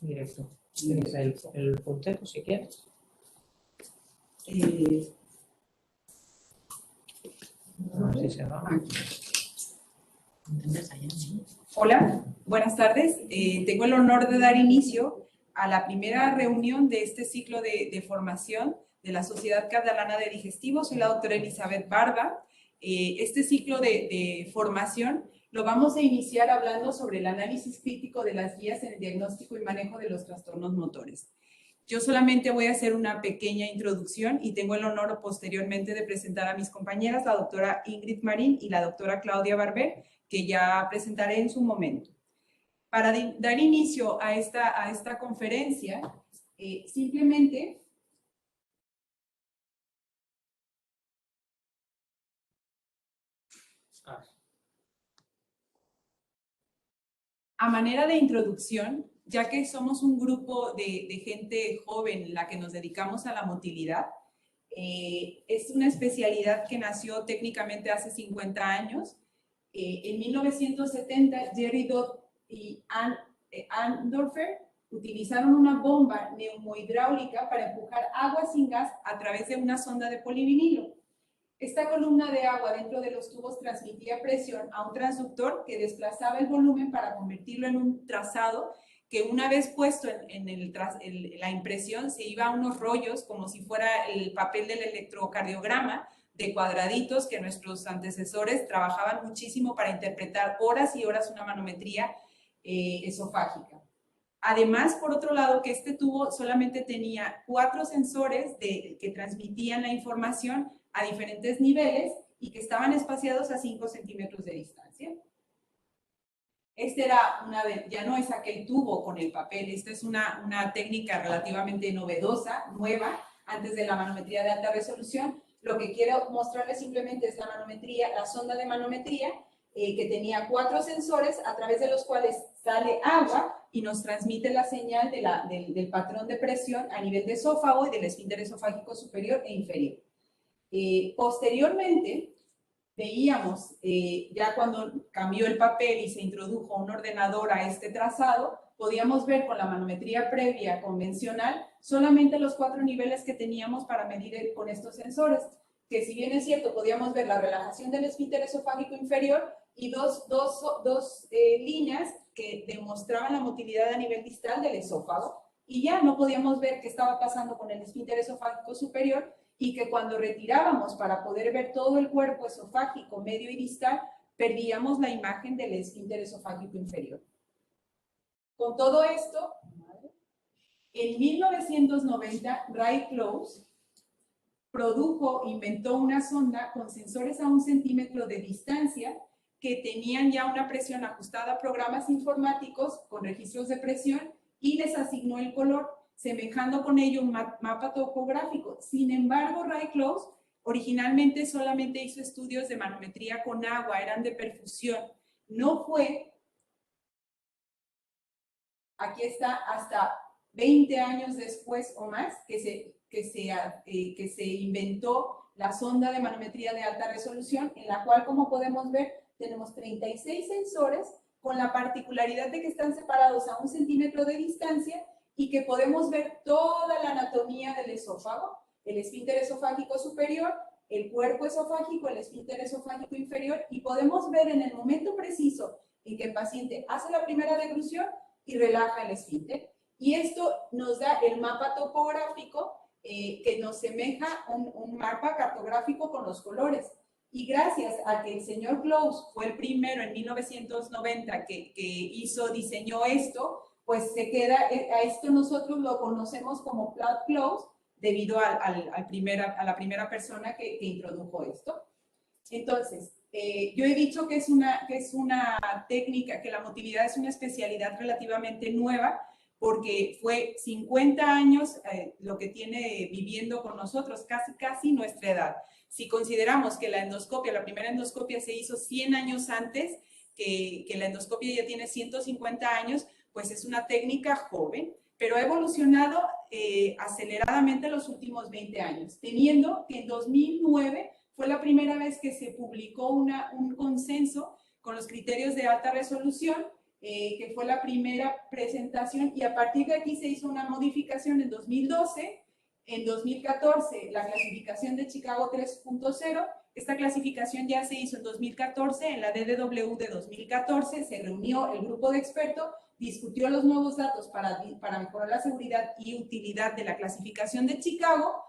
Directo. Tienes el puntero si quieres. A ver si se va. Hola, buenas tardes. Tengo el honor de dar inicio a la primera reunión de este ciclo de formación de la Sociedad Catalana de Digestivos. Soy la doctora Elizabeth Barba. Este ciclo de formación lo vamos a iniciar hablando sobre el análisis crítico de las guías en el diagnóstico y manejo de los trastornos motores. Yo solamente voy a hacer una pequeña introducción y tengo el honor posteriormente de presentar a mis compañeras, la doctora Ingrid Marín y la doctora Claudia Barber, que ya presentaré en su momento. Para dar inicio a esta conferencia, simplemente a manera de introducción, ya que somos un grupo de gente joven la que nos dedicamos a la motilidad, es una especialidad que nació técnicamente hace 50 años. En 1970, Jerry Dodd y Andorfer utilizaron una bomba neumohidráulica para empujar agua sin gas a través de una sonda de polivinilo. Esta columna de agua dentro de los tubos transmitía presión a un transductor que desplazaba el volumen para convertirlo en un trazado que una vez puesto en la impresión se iba a unos rollos como si fuera el papel del electrocardiograma de cuadraditos que nuestros antecesores trabajaban muchísimo para interpretar horas y horas una manometría esofágica. Además, por otro lado, que este tubo solamente tenía 4 sensores que transmitían la información a diferentes niveles y que estaban espaciados a 5 centímetros de distancia. Este era ya no es aquel tubo con el papel, esta es una técnica relativamente novedosa, nueva, antes de la manometría de alta resolución. Lo que quiero mostrarles simplemente es la manometría, la sonda de manometría, que tenía 4 sensores a través de los cuales sale agua y nos transmite la señal del patrón de presión a nivel de esófago y del esfínter esofágico superior e inferior. Posteriormente, veíamos, ya cuando cambió el papel y se introdujo un ordenador a este trazado, podíamos ver con la manometría previa convencional solamente los 4 niveles que teníamos para medir con estos sensores, que si bien es cierto, podíamos ver la relajación del esfínter esofágico inferior y dos líneas que demostraban la motilidad a nivel distal del esófago, y ya no podíamos ver qué estaba pasando con el esfínter esofágico superior, y que cuando retirábamos para poder ver todo el cuerpo esofágico medio y distal, perdíamos la imagen del esfínter esofágico inferior. Con todo esto, en 1990, Ray Close inventó una sonda con sensores a 1 centímetro de distancia que tenían ya una presión ajustada a programas informáticos con registros de presión y les asignó el color, semejando con ello un mapa topográfico. Sin embargo, Ray Close originalmente solamente hizo estudios de manometría con agua, eran de perfusión. No fue, aquí está, hasta 20 años después o más que se inventó la sonda de manometría de alta resolución, en la cual, como podemos ver, tenemos 36 sensores con la particularidad de que están separados a 1 centímetro de distancia y que podemos ver toda la anatomía del esófago, el esfínter esofágico superior, el cuerpo esofágico, el esfínter esofágico inferior, y podemos ver en el momento preciso en que el paciente hace la primera deglución y relaja el esfínter. Y esto nos da el mapa topográfico que nos semeja un mapa cartográfico con los colores. Y gracias a que el señor Close fue el primero en 1990 que diseñó esto, pues se queda, a esto nosotros lo conocemos como Plot Close, debido a la primera persona que introdujo esto. Entonces, yo he dicho que es una técnica, que la motilidad es una especialidad relativamente nueva, porque fue 50 años lo que tiene viviendo con nosotros, casi nuestra edad. Si consideramos que la primera endoscopia se hizo 100 años antes, que la endoscopia ya tiene 150 años, pues es una técnica joven, pero ha evolucionado aceleradamente en los últimos 20 años, teniendo que en 2009 fue la primera vez que se publicó un consenso con los criterios de alta resolución que fue la primera presentación, y a partir de aquí se hizo una modificación en 2012, en 2014 la clasificación de Chicago 3.0, esta clasificación ya se hizo en 2014, en la DDW de 2014, se reunió el grupo de expertos, discutió los nuevos datos para mejorar la seguridad y utilidad de la clasificación de Chicago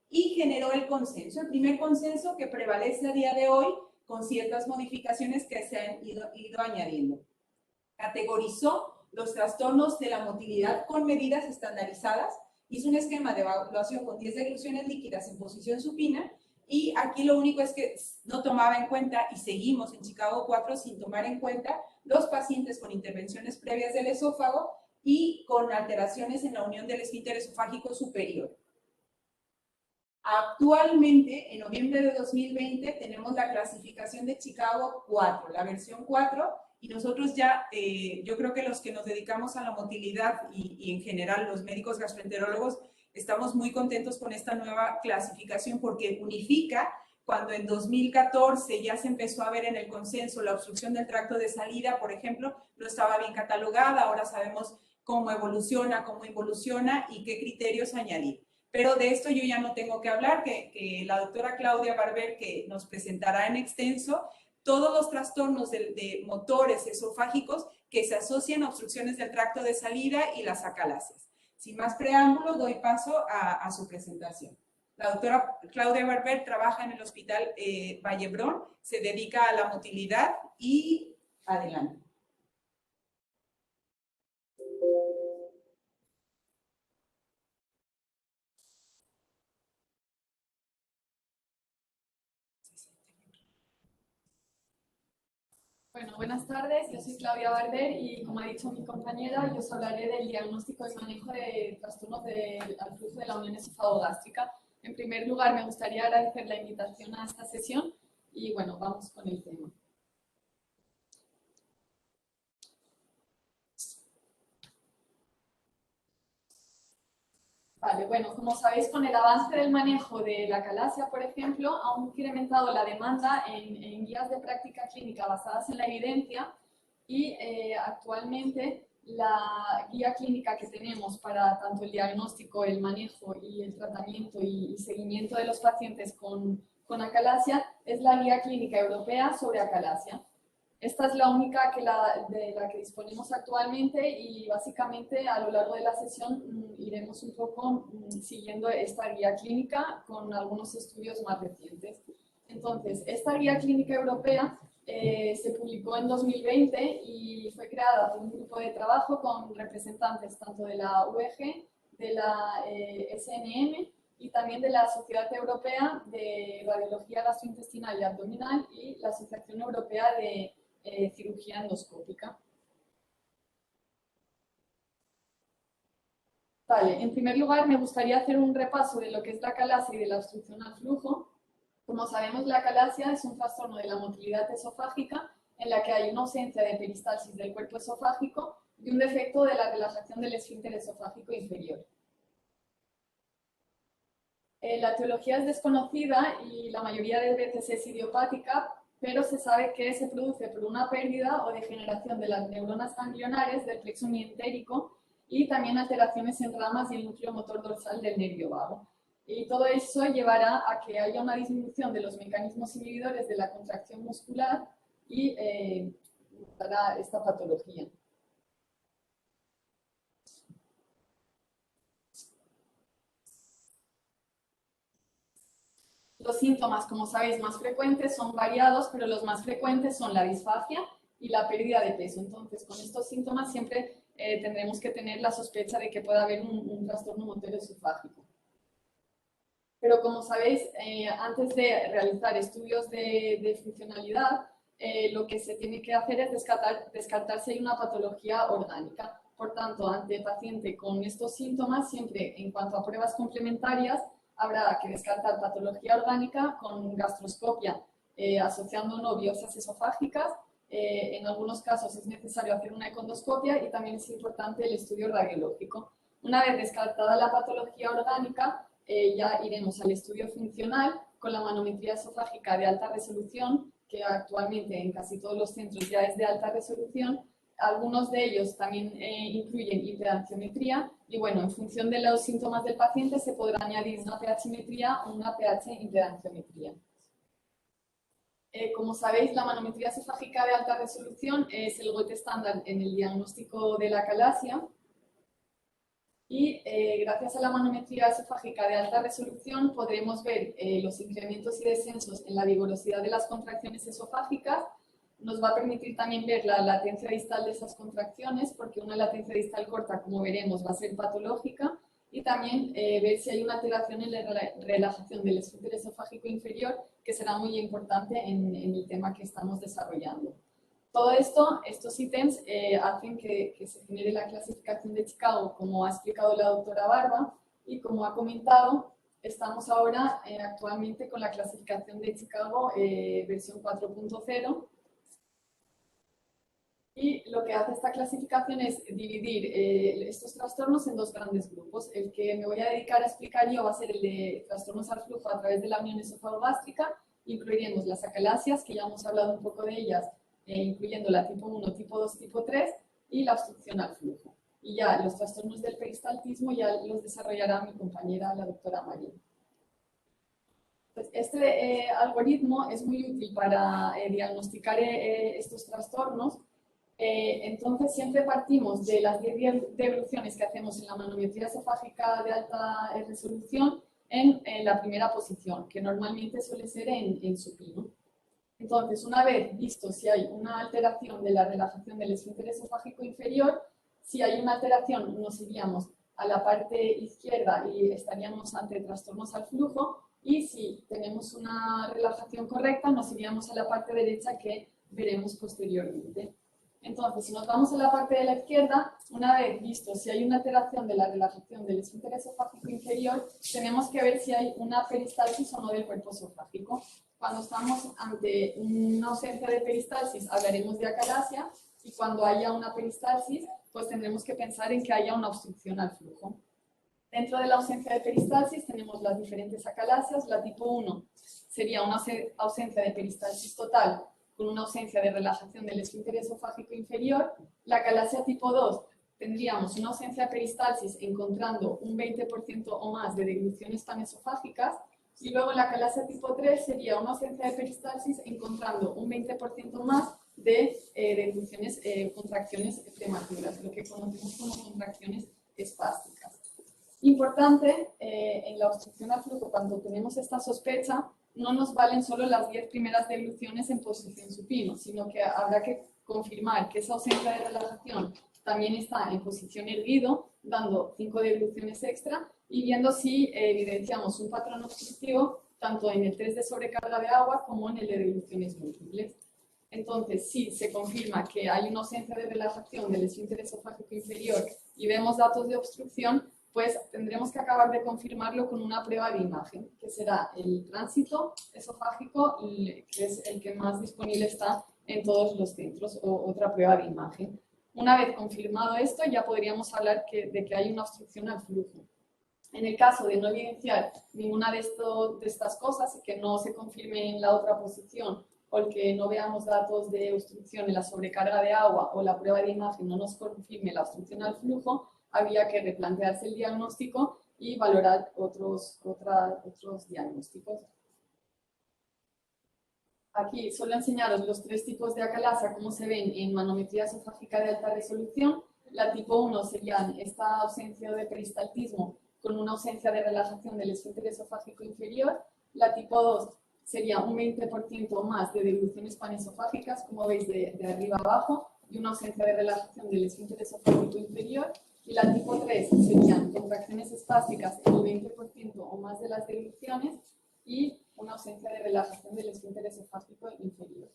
y generó el consenso, el primer consenso que prevalece a día de hoy con ciertas modificaciones que se han ido añadiendo. Categorizó los trastornos de la motilidad con medidas estandarizadas, hizo un esquema de evaluación con 10 degluciones líquidas en posición supina, y aquí lo único es que no tomaba en cuenta, y seguimos en Chicago 4 sin tomar en cuenta, los pacientes con intervenciones previas del esófago y con alteraciones en la unión del esfínter esofágico superior. Actualmente, en noviembre de 2020, tenemos la clasificación de Chicago 4, la versión 4, y nosotros ya, yo creo que los que nos dedicamos a la motilidad y en general los médicos gastroenterólogos, estamos muy contentos con esta nueva clasificación porque unifica, cuando en 2014 ya se empezó a ver en el consenso la obstrucción del tracto de salida, por ejemplo, no estaba bien catalogada, ahora sabemos cómo evoluciona, cómo involuciona y qué criterios añadir. Pero de esto yo ya no tengo que hablar, que la doctora Claudia Barber, que nos presentará en extenso, todos los trastornos de motores esofágicos que se asocian a obstrucciones del tracto de salida y las acalacias. Sin más preámbulos, doy paso a su presentación. La doctora Claudia Barber trabaja en el Hospital Vallebrón, se dedica a la motilidad y adelante. Bueno, buenas tardes, yo soy Claudia Barber y como ha dicho mi compañera, yo os hablaré del diagnóstico y manejo de trastornos al flujo de la unión esofagogástrica. En primer lugar, me gustaría agradecer la invitación a esta sesión y bueno, vamos con el tema. Vale, bueno, como sabéis, con el avance del manejo de la acalasia, por ejemplo, ha incrementado la demanda en guías de práctica clínica basadas en la evidencia y actualmente la guía clínica que tenemos para tanto el diagnóstico, el manejo y el tratamiento y seguimiento de los pacientes con acalasia es la guía clínica europea sobre acalasia. Esta es la única de la que disponemos actualmente y básicamente a lo largo de la sesión iremos un poco siguiendo esta guía clínica con algunos estudios más recientes. Entonces, esta guía clínica europea se publicó en 2020 y fue creada por un grupo de trabajo con representantes tanto de la UEG, de la SNM y también de la Sociedad Europea de Radiología Gastrointestinal y Abdominal y la Asociación Europea de Cirugía Endoscópica. Vale, en primer lugar me gustaría hacer un repaso de lo que es la acalasia y de la obstrucción al flujo. Como sabemos, la acalasia es un trastorno de la motilidad esofágica en la que hay una ausencia de peristalsis del cuerpo esofágico y un defecto de la relajación del esfínter esofágico inferior. La etiología es desconocida y la mayoría de veces es idiopática, pero se sabe que se produce por una pérdida o degeneración de las neuronas ganglionares del plexo mientérico y también alteraciones en ramas y el núcleo motor dorsal del nervio vago. Y todo eso llevará a que haya una disminución de los mecanismos inhibidores de la contracción muscular y dará esta patología. Los síntomas, como sabéis, más frecuentes son variados, pero los más frecuentes son la disfagia y la pérdida de peso. Entonces, con estos síntomas siempre tendremos que tener la sospecha de que pueda haber un trastorno motor esofágico. Pero como sabéis, antes de realizar estudios de funcionalidad, lo que se tiene que hacer es descartar si hay una patología orgánica. Por tanto, ante el paciente con estos síntomas, siempre en cuanto a pruebas complementarias, habrá que descartar patología orgánica con gastroscopia, asociando no biopsias esofágicas. En algunos casos es necesario hacer una econdoscopia y también es importante el estudio radiológico. Una vez descartada la patología orgánica, ya iremos al estudio funcional con la manometría esofágica de alta resolución, que actualmente en casi todos los centros ya es de alta resolución, algunos de ellos también incluyen hiperancionetría y bueno, en función de los síntomas del paciente se podrá añadir una pH-metría o una pH-hiperancionetría. Como sabéis, la manometría esofágica de alta resolución es el gold estándar en el diagnóstico de la acalasia y gracias a la manometría esofágica de alta resolución podremos ver los incrementos y descensos en la vigorosidad de las contracciones esofágicas. Nos va a permitir también ver la latencia distal de esas contracciones, porque una latencia distal corta, como veremos, va a ser patológica, y también ver si hay una alteración en la relajación del esfínter esofágico inferior, que será muy importante en el tema que estamos desarrollando. Todo esto, estos ítems, hacen que se genere la clasificación de Chicago, como ha explicado la doctora Barba, y como ha comentado, estamos ahora actualmente con la clasificación de Chicago versión 4.0, y lo que hace esta clasificación es dividir estos trastornos en dos grandes grupos. El que me voy a dedicar a explicar yo va a ser el de trastornos al flujo a través de la unión esofagogástrica. Incluiremos las acalasias, que ya hemos hablado un poco de ellas, incluyendo la tipo 1, tipo 2, tipo 3, y la obstrucción al flujo. Y ya los trastornos del peristaltismo ya los desarrollará mi compañera, la doctora María. Pues este algoritmo es muy útil para diagnosticar estos trastornos. Entonces siempre partimos de las 10 devoluciones que hacemos en la manometría esofágica de alta resolución en la primera posición, que normalmente suele ser en supino. Entonces, una vez visto si hay una alteración de la relajación del esfínter esofágico inferior, si hay una alteración nos iríamos a la parte izquierda y estaríamos ante trastornos al flujo, y si tenemos una relajación correcta nos iríamos a la parte derecha, que veremos posteriormente. Entonces, si nos vamos a la parte de la izquierda, una vez visto si hay una alteración de la relajación del esfínter esofágico inferior, tenemos que ver si hay una peristalsis o no del cuerpo esofágico. Cuando estamos ante una ausencia de peristalsis, hablaremos de acalasia, y cuando haya una peristalsis, pues tendremos que pensar en que haya una obstrucción al flujo. Dentro de la ausencia de peristalsis tenemos las diferentes acalasias. La tipo 1 sería una ausencia de peristalsis total, con una ausencia de relajación del esfínter esofágico inferior. La acalasia tipo 2 tendríamos una ausencia de peristalsis encontrando un 20% o más de degluciones panesofágicas, y luego la acalasia tipo 3 sería una ausencia de peristalsis encontrando un 20% más de degluciones, contracciones prematuras, lo que conocemos como contracciones espásticas. Importante, en la obstrucción al flujo, cuando tenemos esta sospecha, no nos valen solo las 10 primeras degluciones en posición supino, sino que habrá que confirmar que esa ausencia de relajación también está en posición erguido, dando 5 degluciones extra, y viendo si evidenciamos un patrón obstructivo tanto en el test de sobrecarga de agua como en el de degluciones múltiples. Entonces, si se confirma que hay una ausencia de relajación del esfínter esofágico inferior y vemos datos de obstrucción, pues tendremos que acabar de confirmarlo con una prueba de imagen, que será el tránsito esofágico, que es el que más disponible está en todos los centros, o otra prueba de imagen. Una vez confirmado esto, ya podríamos hablar de que hay una obstrucción al flujo. En el caso de no evidenciar ninguna de estas cosas, que no se confirme en la otra posición, o el que no veamos datos de obstrucción en la sobrecarga de agua, o la prueba de imagen no nos confirme la obstrucción al flujo, habría que replantearse el diagnóstico y valorar otros diagnósticos. Aquí suelo enseñaros los 3 tipos de acalasia, como se ven en manometría esofágica de alta resolución. La tipo 1 sería esta ausencia de peristaltismo con una ausencia de relajación del esfínter esofágico inferior. La tipo 2 sería un 20% más de degluciones panesofágicas, como veis de arriba abajo, y una ausencia de relajación del esfínter esofágico inferior. Y la tipo 3 serían contracciones espásticas en el 20% o más de las degluciones y una ausencia de relajación del esfínter esofágico inferior.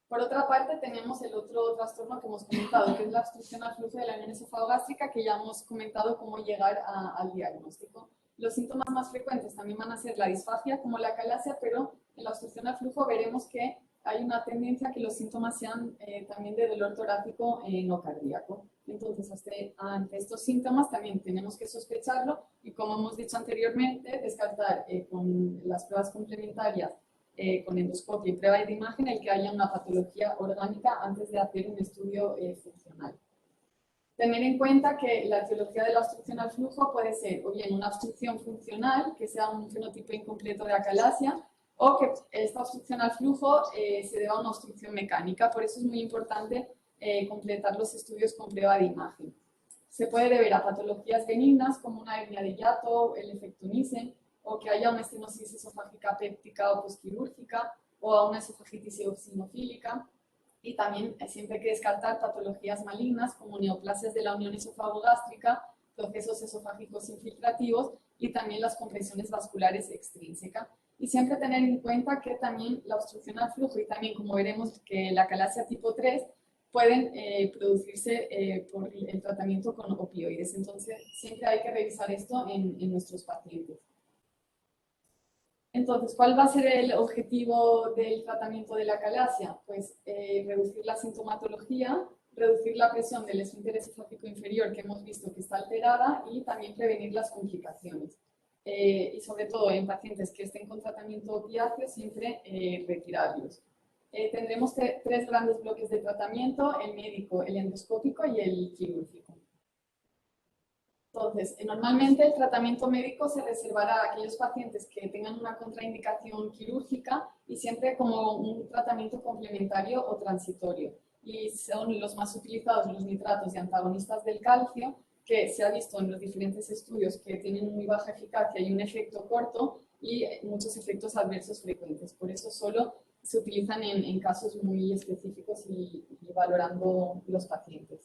Por otra parte, tenemos el otro trastorno que hemos comentado, que es la obstrucción al flujo de la unión esofagogástrica, que ya hemos comentado cómo llegar al diagnóstico. Los síntomas más frecuentes también van a ser la disfagia, como la acalasia, pero en la obstrucción al flujo veremos que hay una tendencia a que los síntomas sean también de dolor torácico no cardíaco. Entonces, ante estos síntomas también tenemos que sospecharlo y, como hemos dicho anteriormente, descartar con las pruebas complementarias con endoscopio y prueba de imagen el que haya una patología orgánica antes de hacer un estudio funcional. Tener en cuenta que la etiología de la obstrucción al flujo puede ser o bien una obstrucción funcional, que sea un fenotipo incompleto de acalasia, o que esta obstrucción al flujo se deba a una obstrucción mecánica. Por eso es muy importante completar los estudios con prueba de imagen. Se puede deber a patologías benignas como una hernia de hiato, el efecto Nissen, o que haya una estenosis esofágica péptica o posquirúrgica, o a una esofagitis eosinofílica. Y también siempre hay que descartar patologías malignas como neoplasias de la unión esofagogástrica, procesos esofágicos infiltrativos y también las compresiones vasculares extrínsecas. Y siempre tener en cuenta que también la obstrucción al flujo y también, como veremos, que la acalasia tipo 3 pueden producirse por el tratamiento con opioides. Entonces, siempre hay que revisar esto en nuestros pacientes. Entonces, ¿cuál va a ser el objetivo del tratamiento de la acalasia? Pues reducir la sintomatología, reducir la presión del esfínter esofágico inferior que hemos visto que está alterada y también prevenir las complicaciones. Y sobre todo en pacientes que estén con tratamiento opiáceo, siempre retirarlos. Tendremos tres grandes bloques de tratamiento: el médico, el endoscópico y el quirúrgico. Entonces, normalmente el tratamiento médico se reservará a aquellos pacientes que tengan una contraindicación quirúrgica y siempre como un tratamiento complementario o transitorio. Y son los más utilizados los nitratos y antagonistas del calcio, que se ha visto en los diferentes estudios que tienen muy baja eficacia y un efecto corto y muchos efectos adversos frecuentes. Por eso solo se utilizan en casos muy específicos y valorando los pacientes.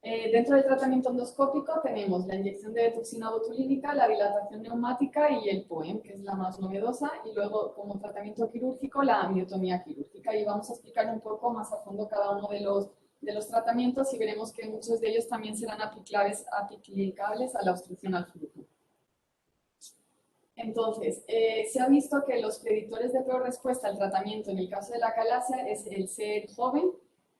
Dentro del tratamiento endoscópico tenemos la inyección de toxina botulínica, la dilatación neumática y el POEM, que es la más novedosa, y luego como tratamiento quirúrgico la miotomía quirúrgica. Y vamos a explicar un poco más a fondo cada uno de los tratamientos y veremos que muchos de ellos también serán aplicables a la obstrucción al flujo. Entonces, se ha visto que los predictores de peor respuesta al tratamiento en el caso de la acalasia es el ser joven,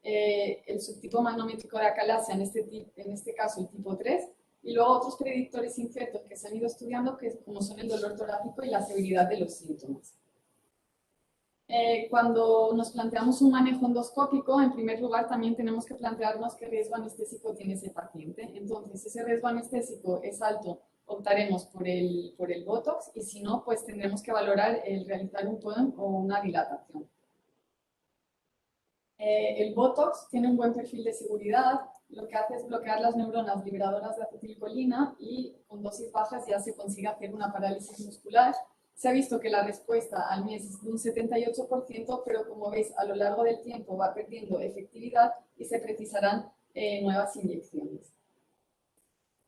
el subtipo manométrico de acalasia, en este caso el tipo 3, y luego otros predictores inciertos que se han ido estudiando, que como son el dolor torácico y la severidad de los síntomas. Cuando nos planteamos un manejo endoscópico, en primer lugar también tenemos que plantearnos qué riesgo anestésico tiene ese paciente. Entonces, si ese riesgo anestésico es alto, optaremos por el Botox, y si no, pues tendremos que valorar el realizar un POEM o una dilatación. El Botox tiene un buen perfil de seguridad, lo que hace es bloquear las neuronas liberadoras de acetilcolina y con dosis bajas ya se consigue hacer una parálisis muscular. Se ha visto que la respuesta al mes es de un 78%, pero como veis a lo largo del tiempo va perdiendo efectividad y se precisarán nuevas inyecciones.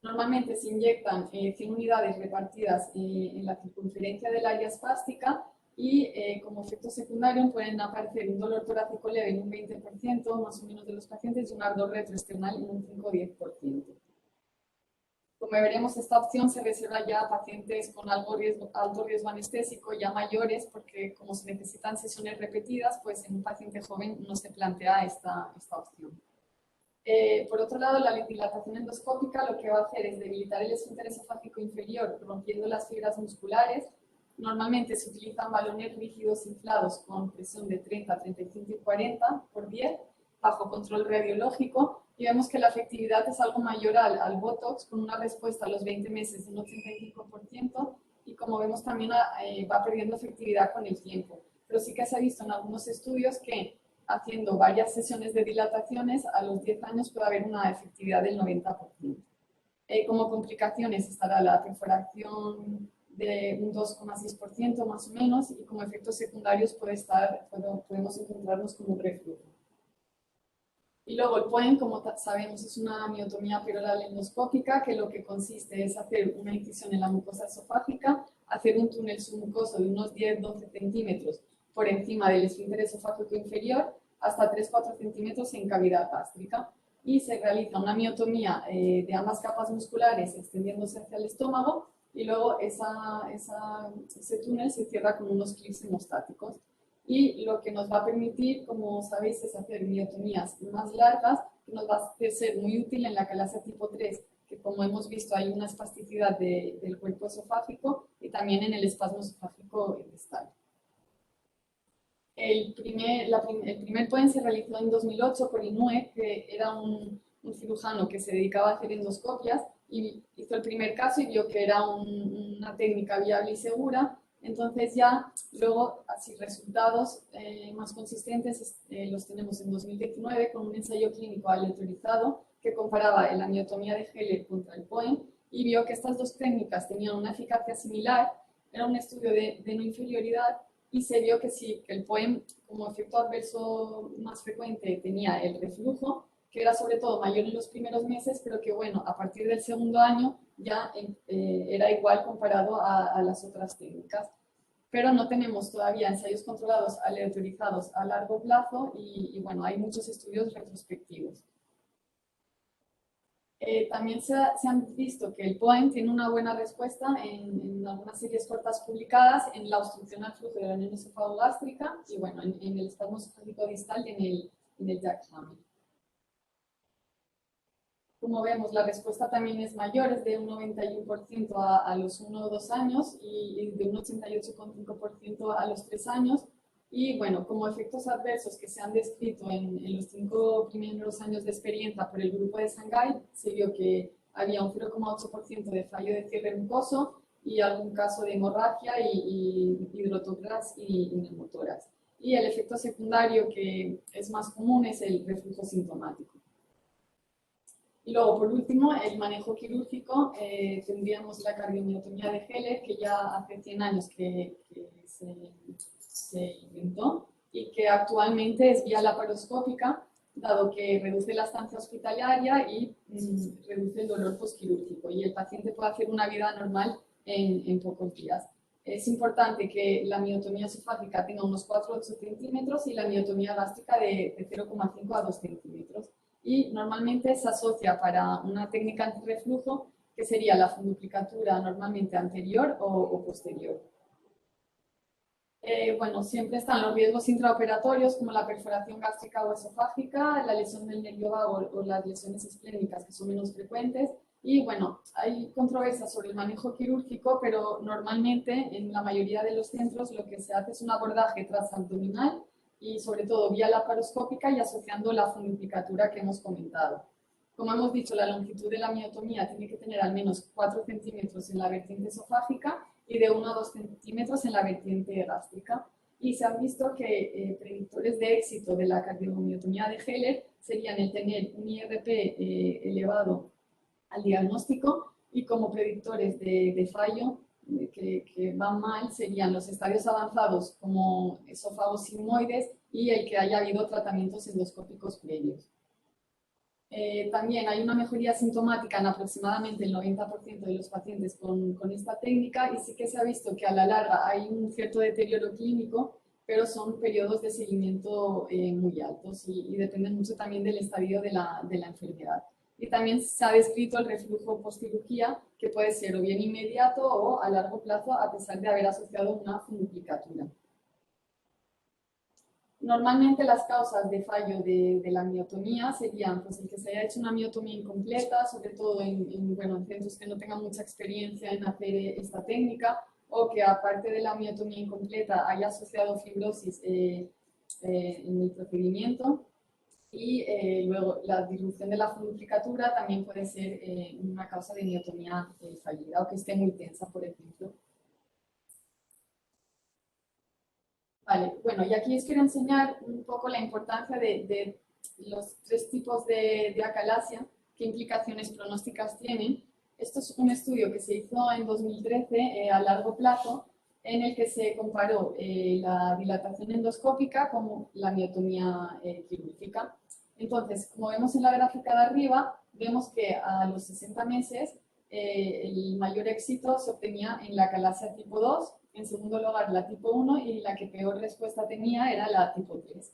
Normalmente se inyectan 100 unidades repartidas en la circunferencia del área espástica y como efecto secundario pueden aparecer un dolor torácico leve en un 20% más o menos de los pacientes y un ardor retroesternal en un 5 o 10%. Como veremos, esta opción se reserva ya a pacientes con alto riesgo anestésico, ya mayores, porque como se necesitan sesiones repetidas, pues en un paciente joven no se plantea esta opción. Por otro lado, la dilatación endoscópica lo que va a hacer es debilitar el esfínter esofágico inferior, rompiendo las fibras musculares. Normalmente se utilizan balones rígidos inflados con presión de 30, 35 y 40 por 10, bajo control radiológico, y vemos que la efectividad es algo mayor al Botox, con una respuesta a los 20 meses de un 85%, y como vemos también va perdiendo efectividad con el tiempo. Pero sí que se ha visto en algunos estudios que haciendo varias sesiones de dilataciones, a los 10 años puede haber una efectividad del 90%. Como complicaciones estará la perforación de un 2,6% más o menos, y como efectos secundarios podemos encontrarnos con un reflujo. Y luego el POEM, como sabemos, es una miotomía peroral endoscópica, que lo que consiste es hacer una incisión en la mucosa esofágica, hacer un túnel submucoso de unos 10-12 centímetros por encima del esfínter esofágico inferior, hasta 3-4 centímetros en cavidad gástrica, y se realiza una miotomía de ambas capas musculares extendiéndose hacia el estómago, y luego ese túnel se cierra con unos clips hemostáticos. Y lo que nos va a permitir, como sabéis, es hacer miotomías más largas, que nos va a ser muy útil en la acalasia tipo 3, que como hemos visto hay una espasticidad del cuerpo esofágico y también en el espasmo esofágico distal. El primer POEM se realizó en 2008 por Inoue, que era un cirujano que se dedicaba a hacer endoscopias, y hizo el primer caso y vio que era una técnica viable y segura. Entonces ya luego, así resultados más consistentes los tenemos en 2019 con un ensayo clínico aleatorizado que comparaba la miotomía de Heller contra el POEM y vio que estas dos técnicas tenían una eficacia similar. Era un estudio de no inferioridad y se vio que sí, que el POEM como efecto adverso más frecuente tenía el reflujo, que era sobre todo mayor en los primeros meses, pero que bueno, a partir del segundo año ya era igual comparado a las otras técnicas. Pero no tenemos todavía ensayos controlados aleatorizados a largo plazo y bueno, hay muchos estudios retrospectivos. También se han visto que el POEM tiene una buena respuesta en algunas series cortas publicadas en la obstrucción al flujo de la unión esofagogástrica y bueno, en el espasmo esofágico distal y en el Jack Hammer. Como vemos, la respuesta también es mayor, es de un 91% a los 1 o 2 años y de un 88,5% a los 3 años. Y bueno, como efectos adversos que se han descrito en los 5 primeros años de experiencia por el grupo de Shanghái, se vio que había un 0,8% de fallo de cierre mucoso y algún caso de hemorragia y hidrotórax y neumotórax. Y el efecto secundario que es más común es el reflujo sintomático. Y luego, por último, el manejo quirúrgico, tendríamos la cardiomiotomía de Heller, que ya hace 100 años que se inventó y que actualmente es vía laparoscópica, dado que reduce la estancia hospitalaria y reduce el dolor posquirúrgico y el paciente puede hacer una vida normal en pocos días. Es importante que la miotomía esofágica tenga unos 4 a 8 centímetros y la miotomía gástrica de 0,5 a 2 centímetros. Y normalmente se asocia para una técnica antirreflujo que sería la funduplicatura normalmente anterior o posterior. Bueno, siempre están los riesgos intraoperatorios como la perforación gástrica o esofágica, la lesión del nervio vago o las lesiones esplénicas que son menos frecuentes. Y bueno, hay controversias sobre el manejo quirúrgico, pero normalmente en la mayoría de los centros lo que se hace es un abordaje transabdominal y sobre todo vía laparoscópica y asociando la funduplicatura que hemos comentado. Como hemos dicho, la longitud de la miotomía tiene que tener al menos 4 centímetros en la vertiente esofágica y de 1 a 2 centímetros en la vertiente gástrica. Y se han visto que predictores de éxito de la cardiomiotomía de Heller serían el tener un IRP elevado al diagnóstico y como predictores de fallo que van mal serían los estadios avanzados como esófagos sigmoides y el que haya habido tratamientos endoscópicos previos. También hay una mejoría sintomática en aproximadamente el 90% de los pacientes con esta técnica y sí que se ha visto que a la larga hay un cierto deterioro clínico, pero son periodos de seguimiento muy altos y dependen mucho también del estadio de la enfermedad. Y también se ha descrito el reflujo postcirugía, que puede ser o bien inmediato o a largo plazo, a pesar de haber asociado una funduplicatura. Normalmente las causas de fallo de la miotomía serían pues, el que se haya hecho una miotomía incompleta, sobre todo en centros que no tengan mucha experiencia en hacer esta técnica, o que aparte de la miotomía incompleta haya asociado fibrosis en el procedimiento. Y luego la disrupción de la funduplicatura también puede ser una causa de miotomía fallida o que esté muy tensa, por ejemplo. Vale, bueno, y aquí os quiero enseñar un poco la importancia de los 3 tipos de acalasia, qué implicaciones pronósticas tienen. Esto es un estudio que se hizo en 2013 a largo plazo, en el que se comparó la dilatación endoscópica con la miotomía quirúrgica. Entonces, como vemos en la gráfica de arriba, vemos que a los 60 meses el mayor éxito se obtenía en la acalasia tipo 2, en segundo lugar la tipo 1 y la que peor respuesta tenía era la tipo 3.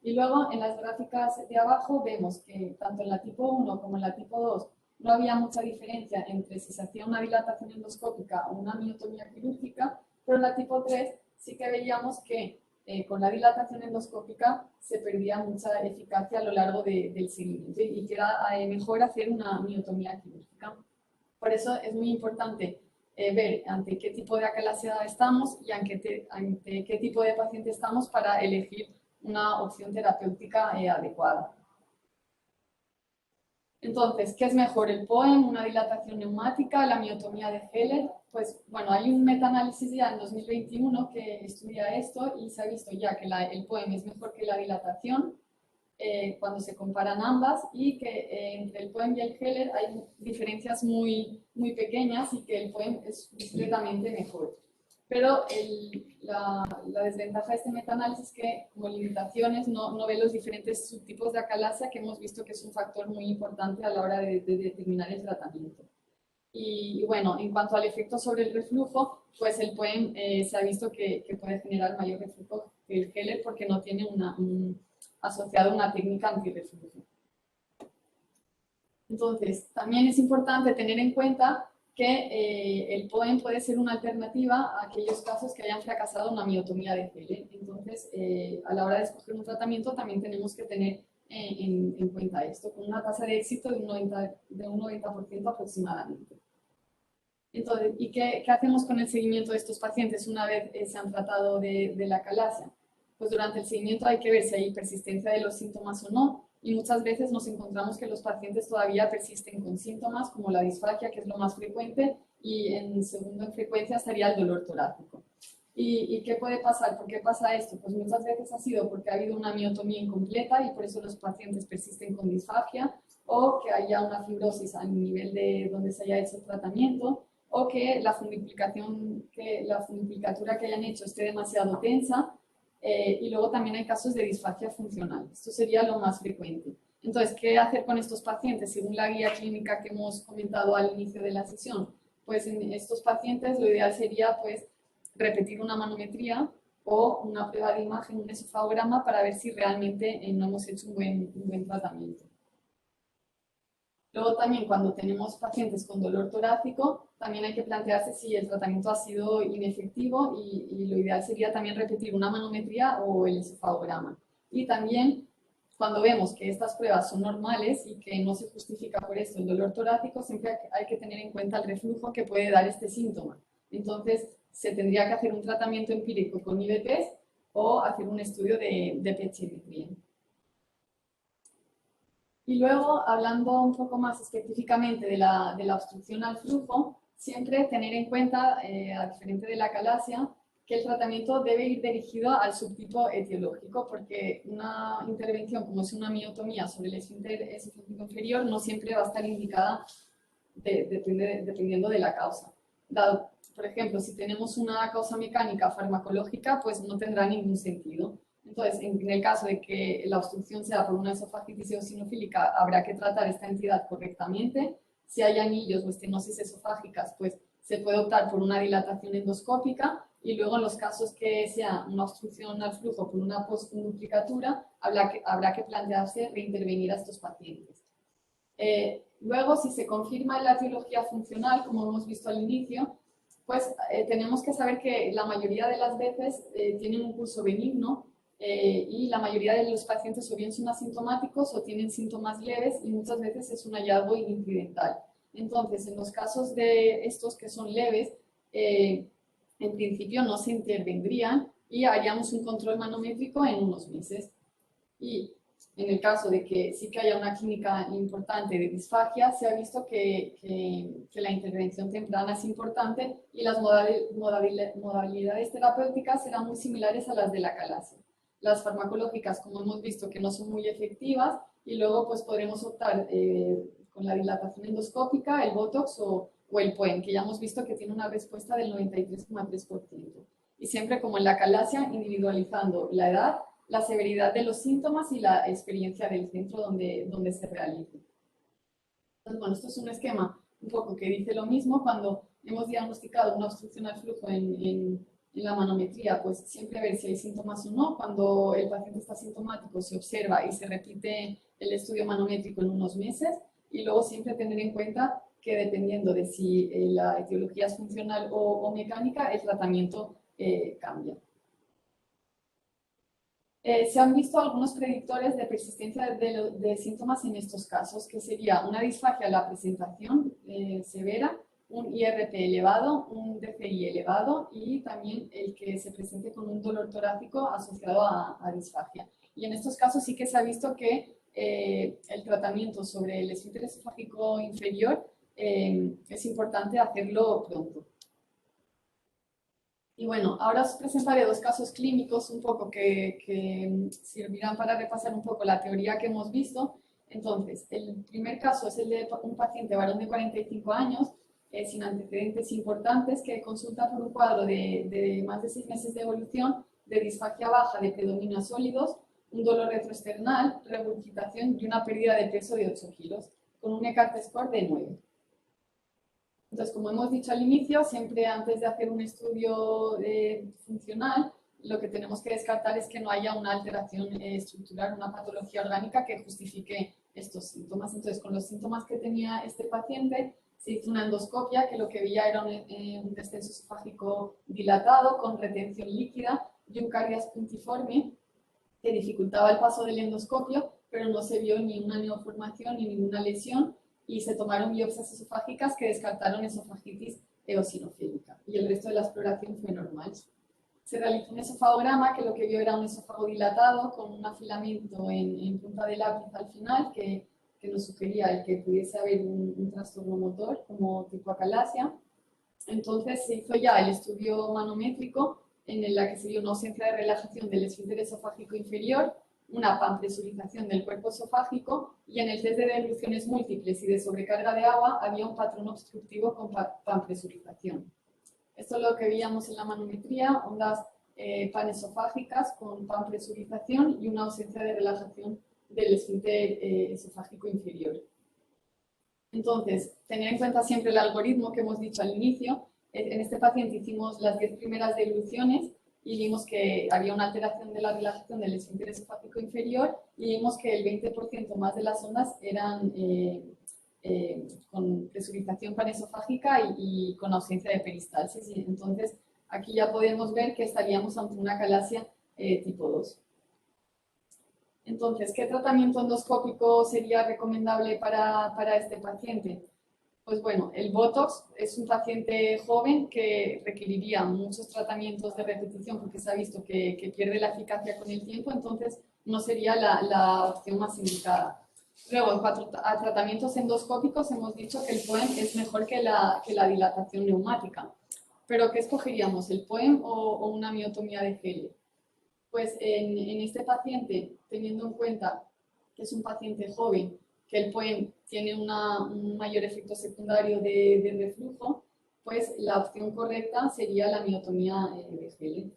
Y luego en las gráficas de abajo vemos que tanto en la tipo 1 como en la tipo 2 no había mucha diferencia entre si se hacía una dilatación endoscópica o una miotomía quirúrgica, pero en la tipo 3 sí que veíamos que con la dilatación endoscópica se perdía mucha eficacia a lo largo del seguimiento y que era mejor hacer una miotomía quirúrgica. Por eso es muy importante ver ante qué tipo de acalasia estamos y ante qué tipo de paciente estamos para elegir una opción terapéutica adecuada. Entonces, ¿qué es mejor, el POEM, una dilatación neumática, la miotomía de Heller? Pues bueno, hay un metaanálisis ya en 2021 que estudia esto y se ha visto ya que el POEM es mejor que la dilatación cuando se comparan ambas y que entre el POEM y el Heller hay diferencias muy pequeñas y que el POEM es discretamente mejor. Pero la desventaja de este metaanálisis es que como limitaciones no ve los diferentes subtipos de acalasia que hemos visto que es un factor muy importante a la hora de determinar el tratamiento. Y bueno, en cuanto al efecto sobre el reflujo, pues el POEM se ha visto que puede generar mayor reflujo que el Heller porque no tiene asociado una técnica antirreflujo. Entonces, también es importante tener en cuenta que el POEM puede ser una alternativa a aquellos casos que hayan fracasado una miotomía de Heller. Entonces, a la hora de escoger un tratamiento también tenemos que tener en cuenta esto, con una tasa de éxito de un 90% aproximadamente. Entonces, ¿y qué hacemos con el seguimiento de estos pacientes una vez se han tratado de la acalasia? Pues durante el seguimiento hay que ver si hay persistencia de los síntomas o no, y muchas veces nos encontramos que los pacientes todavía persisten con síntomas como la disfagia, que es lo más frecuente, y en segundo en frecuencia estaría el dolor torácico. ¿Y qué puede pasar? ¿Por qué pasa esto? Pues muchas veces ha sido porque ha habido una miotomía incompleta y por eso los pacientes persisten con disfagia, o que haya una fibrosis a nivel de donde se haya hecho el tratamiento, o que la fundiplicatura que hayan hecho esté demasiado tensa, y luego también hay casos de disfagia funcional. Esto sería lo más frecuente. Entonces, ¿qué hacer con estos pacientes? Según la guía clínica que hemos comentado al inicio de la sesión, pues en estos pacientes lo ideal sería pues repetir una manometría o una prueba de imagen, un esofagograma, para ver si realmente no hemos hecho un buen tratamiento. Luego también cuando tenemos pacientes con dolor torácico, también hay que plantearse si el tratamiento ha sido inefectivo y lo ideal sería también repetir una manometría o el esofagograma. Y también cuando vemos que estas pruebas son normales y que no se justifica por esto el dolor torácico, siempre hay que tener en cuenta el reflujo que puede dar este síntoma. Entonces se tendría que hacer un tratamiento empírico con IBPs o hacer un estudio de pechimetría. Y luego, hablando un poco más específicamente de la obstrucción al flujo, siempre tener en cuenta, a diferente de la acalasia, que el tratamiento debe ir dirigido al subtipo etiológico, porque una intervención como es una miotomía sobre el esfínter esofágico inferior no siempre va a estar indicada dependiendo de la causa. Dado, por ejemplo, si tenemos una causa mecánica farmacológica, pues no tendrá ningún sentido. Entonces, en el caso de que la obstrucción sea por una esofagitis eosinofílica, habrá que tratar esta entidad correctamente. Si hay anillos o estenosis esofágicas, pues se puede optar por una dilatación endoscópica, y luego en los casos que sea una obstrucción al flujo por una postfunduplicatura, habrá que plantearse reintervenir a estos pacientes. Luego, si se confirma la etiología funcional, como hemos visto al inicio, pues tenemos que saber que la mayoría de las veces tienen un curso benigno, y la mayoría de los pacientes o bien son asintomáticos o tienen síntomas leves y muchas veces es un hallazgo incidental. Entonces, en los casos de estos que son leves, en principio no se intervendrían y haríamos un control manométrico en unos meses. Y en el caso de que sí que haya una clínica importante de disfagia, se ha visto que la intervención temprana es importante y las modalidades terapéuticas serán muy similares a las de la acalasia. Las farmacológicas, como hemos visto, que no son muy efectivas, y luego pues podremos optar con la dilatación endoscópica, el Botox o el POEM, que ya hemos visto que tiene una respuesta del 93,3%. Y siempre, como en la acalasia, individualizando la edad, la severidad de los síntomas y la experiencia del centro donde se realice. Entonces, bueno, esto es un esquema un poco que dice lo mismo. Cuando hemos diagnosticado una obstrucción al flujo en la manometría, pues siempre ver si hay síntomas o no. Cuando el paciente está sintomático, se observa y se repite el estudio manométrico en unos meses, y luego siempre tener en cuenta que dependiendo de si la etiología es funcional o mecánica, el tratamiento cambia. Se han visto algunos predictores de persistencia de síntomas en estos casos, que sería una disfagia en la presentación severa, un IRP elevado, un DCI elevado y también el que se presente con un dolor torácico asociado a disfagia. Y en estos casos sí que se ha visto que el tratamiento sobre el esfínter esofágico inferior es importante hacerlo pronto. Y bueno, ahora os presentaré dos casos clínicos un poco que servirán para repasar un poco la teoría que hemos visto. Entonces, el primer caso es el de un paciente varón de 45 años, sin antecedentes importantes, que consulta por un cuadro de más de 6 meses de evolución, de disfagia baja de predominio a sólidos, un dolor retroesternal, regurgitación y una pérdida de peso de 8 kilos, con un ECART score de 9. Entonces, como hemos dicho al inicio, siempre antes de hacer un estudio funcional, lo que tenemos que descartar es que no haya una alteración estructural, una patología orgánica que justifique estos síntomas. Entonces, con los síntomas que tenía este paciente, se hizo una endoscopia que lo que veía era un descenso esofágico dilatado con retención líquida y un cardias puntiforme que dificultaba el paso del endoscopio, pero no se vio ni una neoformación ni ninguna lesión, y se tomaron biopsias esofágicas que descartaron esofagitis eosinofílica y el resto de la exploración fue normal. Se realizó un esofagograma que lo que vio era un esófago dilatado con un afilamiento en punta de lápiz al final que nos sugería el que pudiese haber un trastorno motor como tipo acalasia. Entonces se hizo ya el estudio manométrico en la que se vio una ausencia de relajación del esfínter esofágico inferior, una panpresurización del cuerpo esofágico y en el test de devoluciones múltiples y de sobrecarga de agua había un patrón obstructivo con panpresurización. Esto es lo que veíamos en la manometría, ondas panesofágicas con panpresurización y una ausencia de relajación del esfínter esofágico inferior. Entonces, tener en cuenta siempre el algoritmo que hemos dicho al inicio. En este paciente hicimos las 10 primeras devoluciones y vimos que había una alteración de la relajación del esfínter esofágico inferior y vimos que el 20% más de las ondas eran con presurización panesofágica y con ausencia de peristalsis. Y entonces, aquí ya podemos ver que estaríamos ante una acalasia tipo 2. Entonces, ¿qué tratamiento endoscópico sería recomendable para este paciente? Pues bueno, el Botox es un paciente joven que requeriría muchos tratamientos de repetición porque se ha visto que pierde la eficacia con el tiempo, entonces no sería la opción más indicada. Luego, en cuanto a tratamientos endoscópicos, hemos dicho que el POEM es mejor que la dilatación neumática. ¿Pero qué escogeríamos, el POEM o una miotomía de Helle? Pues en este paciente, teniendo en cuenta que es un paciente joven, que el POEM tiene un mayor efecto secundario de reflujo, pues la opción correcta sería la miotomía de Helle.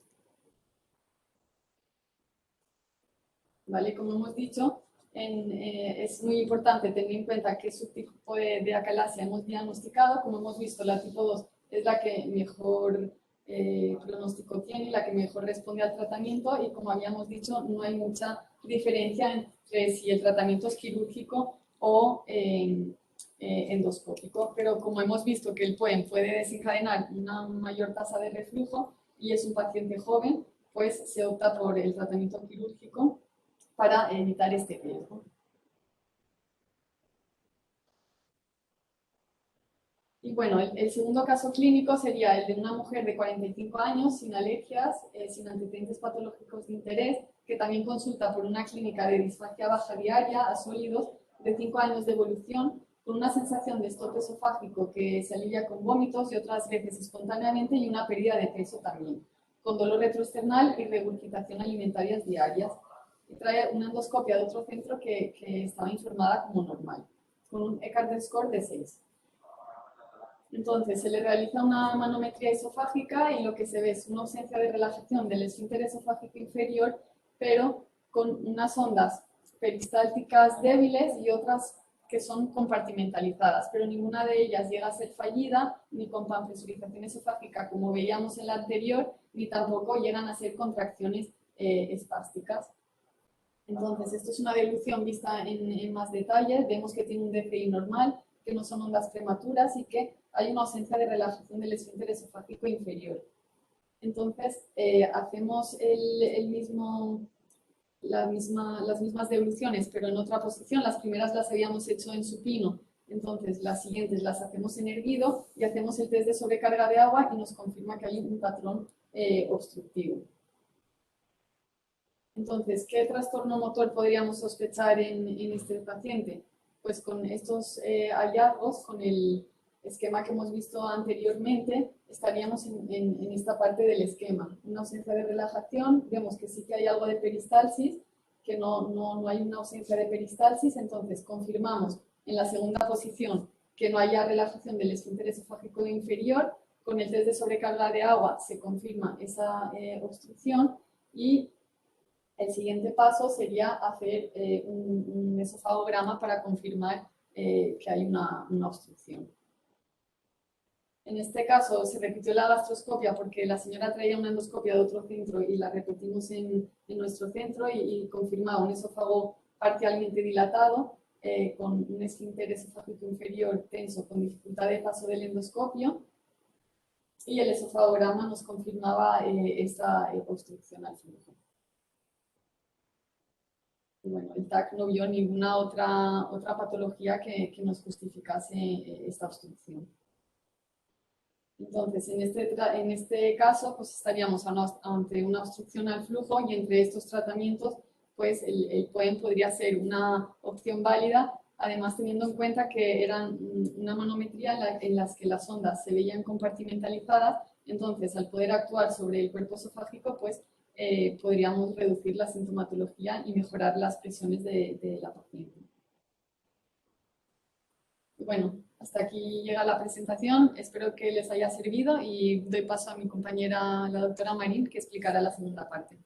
¿Vale? Como hemos dicho, es muy importante tener en cuenta qué subtipo de acalasia hemos diagnosticado. Como hemos visto, la tipo 2 es la que mejor pronóstico tiene, la que mejor responde al tratamiento y como habíamos dicho, no hay mucha diferencia entre si el tratamiento es quirúrgico o endoscópico, pero como hemos visto que el POEM puede desencadenar una mayor tasa de reflujo y es un paciente joven, pues se opta por el tratamiento quirúrgico para evitar este riesgo. Y bueno, el segundo caso clínico sería el de una mujer de 45 años, sin alergias, sin antecedentes patológicos de interés, que también consulta por una clínica de disfagia baja diaria a sólidos de 5 años de evolución, con una sensación de stop esofágico que se alivia con vómitos y otras veces espontáneamente y una pérdida de peso también, con dolor retroesternal y regurgitación alimentarias diarias. Y trae una endoscopia de otro centro que estaba informada como normal, con un ECART score de 6. Entonces, se le realiza una manometría esofágica y lo que se ve es una ausencia de relajación del esfínter esofágico inferior, pero con unas ondas peristálticas débiles y otras que son compartimentalizadas, pero ninguna de ellas llega a ser fallida, ni con panpresurización esofágica como veíamos en la anterior, ni tampoco llegan a ser contracciones espásticas. Entonces, esto es una dilución vista en más detalle. Vemos que tiene un DCI normal, que no son ondas prematuras y que hay una ausencia de relajación del esfínter esofágico inferior. Entonces, hacemos el mismo las mismas devoluciones, pero en otra posición. Las primeras las habíamos hecho en supino, entonces las siguientes las hacemos en erguido y hacemos el test de sobrecarga de agua y nos confirma que hay un patrón obstructivo. Entonces, ¿qué trastorno motor podríamos sospechar en este paciente? Pues con estos hallazgos, con el esquema que hemos visto anteriormente, estaríamos en esta parte del esquema. Una ausencia de relajación, vemos que sí que hay algo de peristalsis, que no hay una ausencia de peristalsis, entonces confirmamos en la segunda posición que no haya relajación del esfínter esofágico inferior. Con el test de sobrecarga de agua se confirma esa obstrucción y el siguiente paso sería hacer un esofagograma para confirmar que hay una obstrucción. En este caso se repitió la gastroscopia porque la señora traía una endoscopia de otro centro y la repetimos en nuestro centro y confirmaba un esófago parcialmente dilatado con un esfínter esofágico inferior tenso con dificultad de paso del endoscopio y el esofagograma nos confirmaba esta obstrucción al flujo. Bueno, el TAC no vio ninguna otra patología que nos justificase esta obstrucción. Entonces, en este caso, pues estaríamos ante una obstrucción al flujo y entre estos tratamientos, pues el POEM podría ser una opción válida, además teniendo en cuenta que eran una manometría en las que las ondas se veían compartimentalizadas, entonces al poder actuar sobre el cuerpo esofágico, pues podríamos reducir la sintomatología y mejorar las presiones de la paciente. Y bueno, hasta aquí llega la presentación, espero que les haya servido y doy paso a mi compañera, la doctora Marín, que explicará la segunda parte.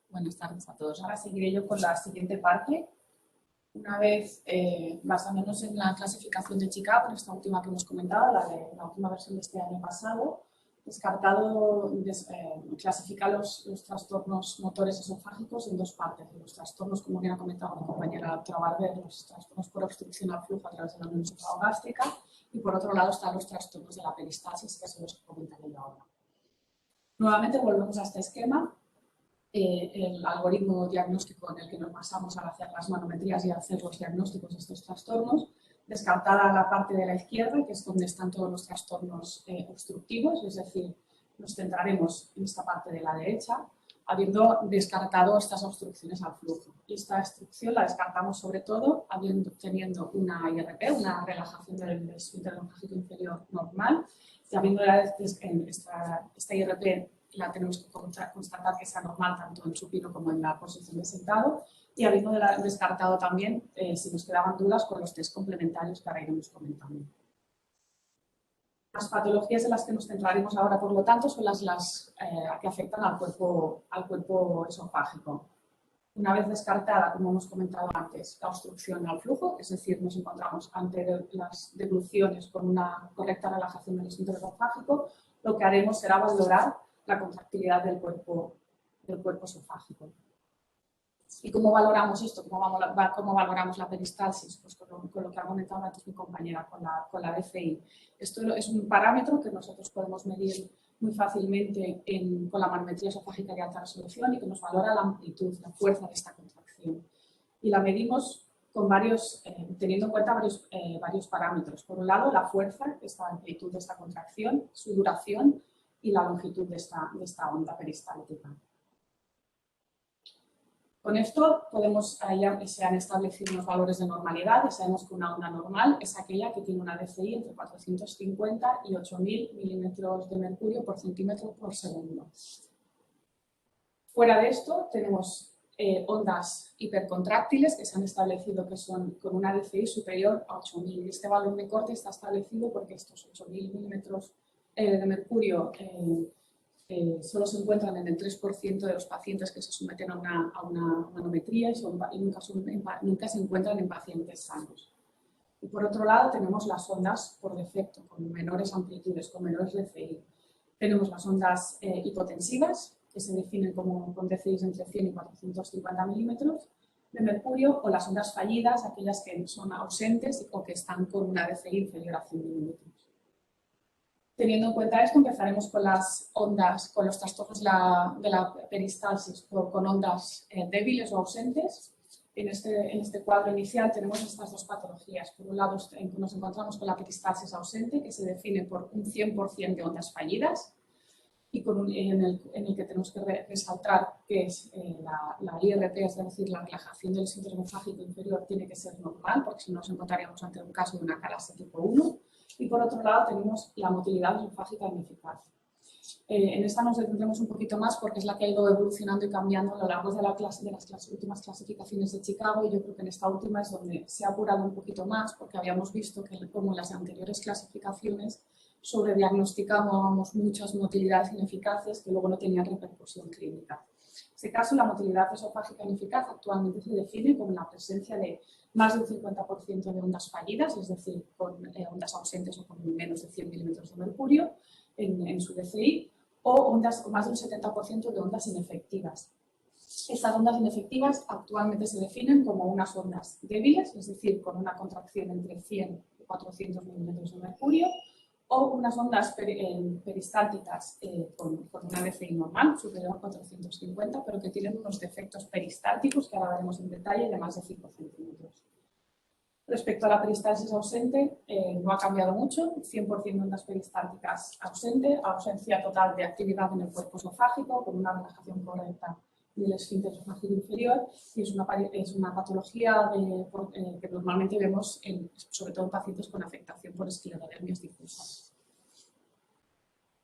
Buenas tardes a todos. Ahora seguiré yo con la siguiente parte. Una vez basándonos en la clasificación de Chicago, esta última que hemos comentado, la última versión de este año pasado, clasifica los trastornos motores esofágicos en dos partes. Los trastornos, como bien ha comentado mi compañera la doctora Barber, los trastornos por obstrucción al flujo a través de la unión esofagogástrica, y por otro lado están los trastornos de la peristalsis, que son los que comentaré yo ahora. Nuevamente volvemos a este esquema. El algoritmo diagnóstico en el que nos basamos al hacer las manometrías y hacer los diagnósticos de estos trastornos, descartada la parte de la izquierda, que es donde están todos los trastornos obstructivos, es decir, nos centraremos en esta parte de la derecha, habiendo descartado estas obstrucciones al flujo. Y esta obstrucción la descartamos sobre todo teniendo una IRP, una relajación del esfínter esofágico inferior normal, y habiendo esta IRP la tenemos que constatar que sea normal tanto en supino como en la posición de sentado, y habiendo descartado también, si nos quedaban dudas, con los test complementarios que ahora iremos comentando. Las patologías en las que nos centraremos ahora, por lo tanto, son las que afectan al cuerpo esofágico. Una vez descartada, como hemos comentado antes, la obstrucción al flujo, es decir, nos encontramos ante las degluciones con una correcta relajación del esfínter esofágico, lo que haremos será valorar la contractilidad del cuerpo esofágico. ¿Y cómo valoramos esto? ¿Cómo valoramos la peristalsis? Pues con lo que ha comentado antes mi compañera, con la DFI. Esto es un parámetro que nosotros podemos medir muy fácilmente con la manometría esofágica de alta resolución y que nos valora la amplitud, la fuerza de esta contracción. Y la medimos con teniendo en cuenta varios parámetros. Por un lado, la fuerza, esta amplitud de esta contracción, su duración y la longitud de esta onda peristáltica. Con esto ya se han establecido unos valores de normalidad y sabemos que una onda normal es aquella que tiene una DCI entre 450 y 8000 milímetros de mercurio por centímetro por segundo. Fuera de esto tenemos ondas hipercontráctiles que se han establecido que son con una DCI superior a 8000. Este valor de corte está establecido porque estos 8000 milímetros de mercurio solo se encuentran en el 3% de los pacientes que se someten a una manometría y nunca se encuentran en pacientes sanos. Y por otro lado tenemos las ondas por defecto, con menores amplitudes, con menores DCI. Tenemos las ondas hipotensivas, que se definen como con DCIs entre 100 y 450 milímetros de mercurio, o las ondas fallidas, aquellas que son ausentes o que están con una DCI inferior a 100 milímetros. Teniendo en cuenta esto, empezaremos con las ondas, con los trastornos de la peristalsis con ondas débiles o ausentes. En este cuadro inicial tenemos estas dos patologías. Por un lado nos encontramos con la peristalsis ausente, que se define por un 100% de ondas fallidas, y en el que tenemos que resaltar que es la IRT, es decir, la relajación del esfínter esofágico inferior, tiene que ser normal, porque si no nos encontraríamos ante un caso de una calasia tipo 1. Y por otro lado tenemos la motilidad esofágica ineficaz. En esta nos detendremos un poquito más porque es la que ha ido evolucionando y cambiando a lo largo de las últimas clasificaciones de Chicago, y yo creo que en esta última es donde se ha apurado un poquito más, porque habíamos visto que, como en las anteriores clasificaciones, sobrediagnosticábamos muchas motilidades ineficaces que luego no tenían repercusión clínica. En este caso, la motilidad esofágica ineficaz actualmente se define como la presencia de más del 50% de ondas fallidas, es decir, con ondas ausentes o con menos de 100 milímetros de mercurio en su DCI, o más del 70% de ondas inefectivas. Estas ondas inefectivas actualmente se definen como unas ondas débiles, es decir, con una contracción entre 100 y 400 milímetros de mercurio, o unas ondas peristálticas con una DCI normal, superior a 450, pero que tienen unos defectos peristálticos que ahora veremos en detalle de más de 5 centímetros. Respecto a la peristalsis ausente, no ha cambiado mucho, 100% de ondas peristálticas ausente, ausencia total de actividad en el cuerpo esofágico, con una relajación correcta del esfínter esofágico inferior, y es una patología que normalmente vemos sobre todo en pacientes con afectación por esclerodermias difusas.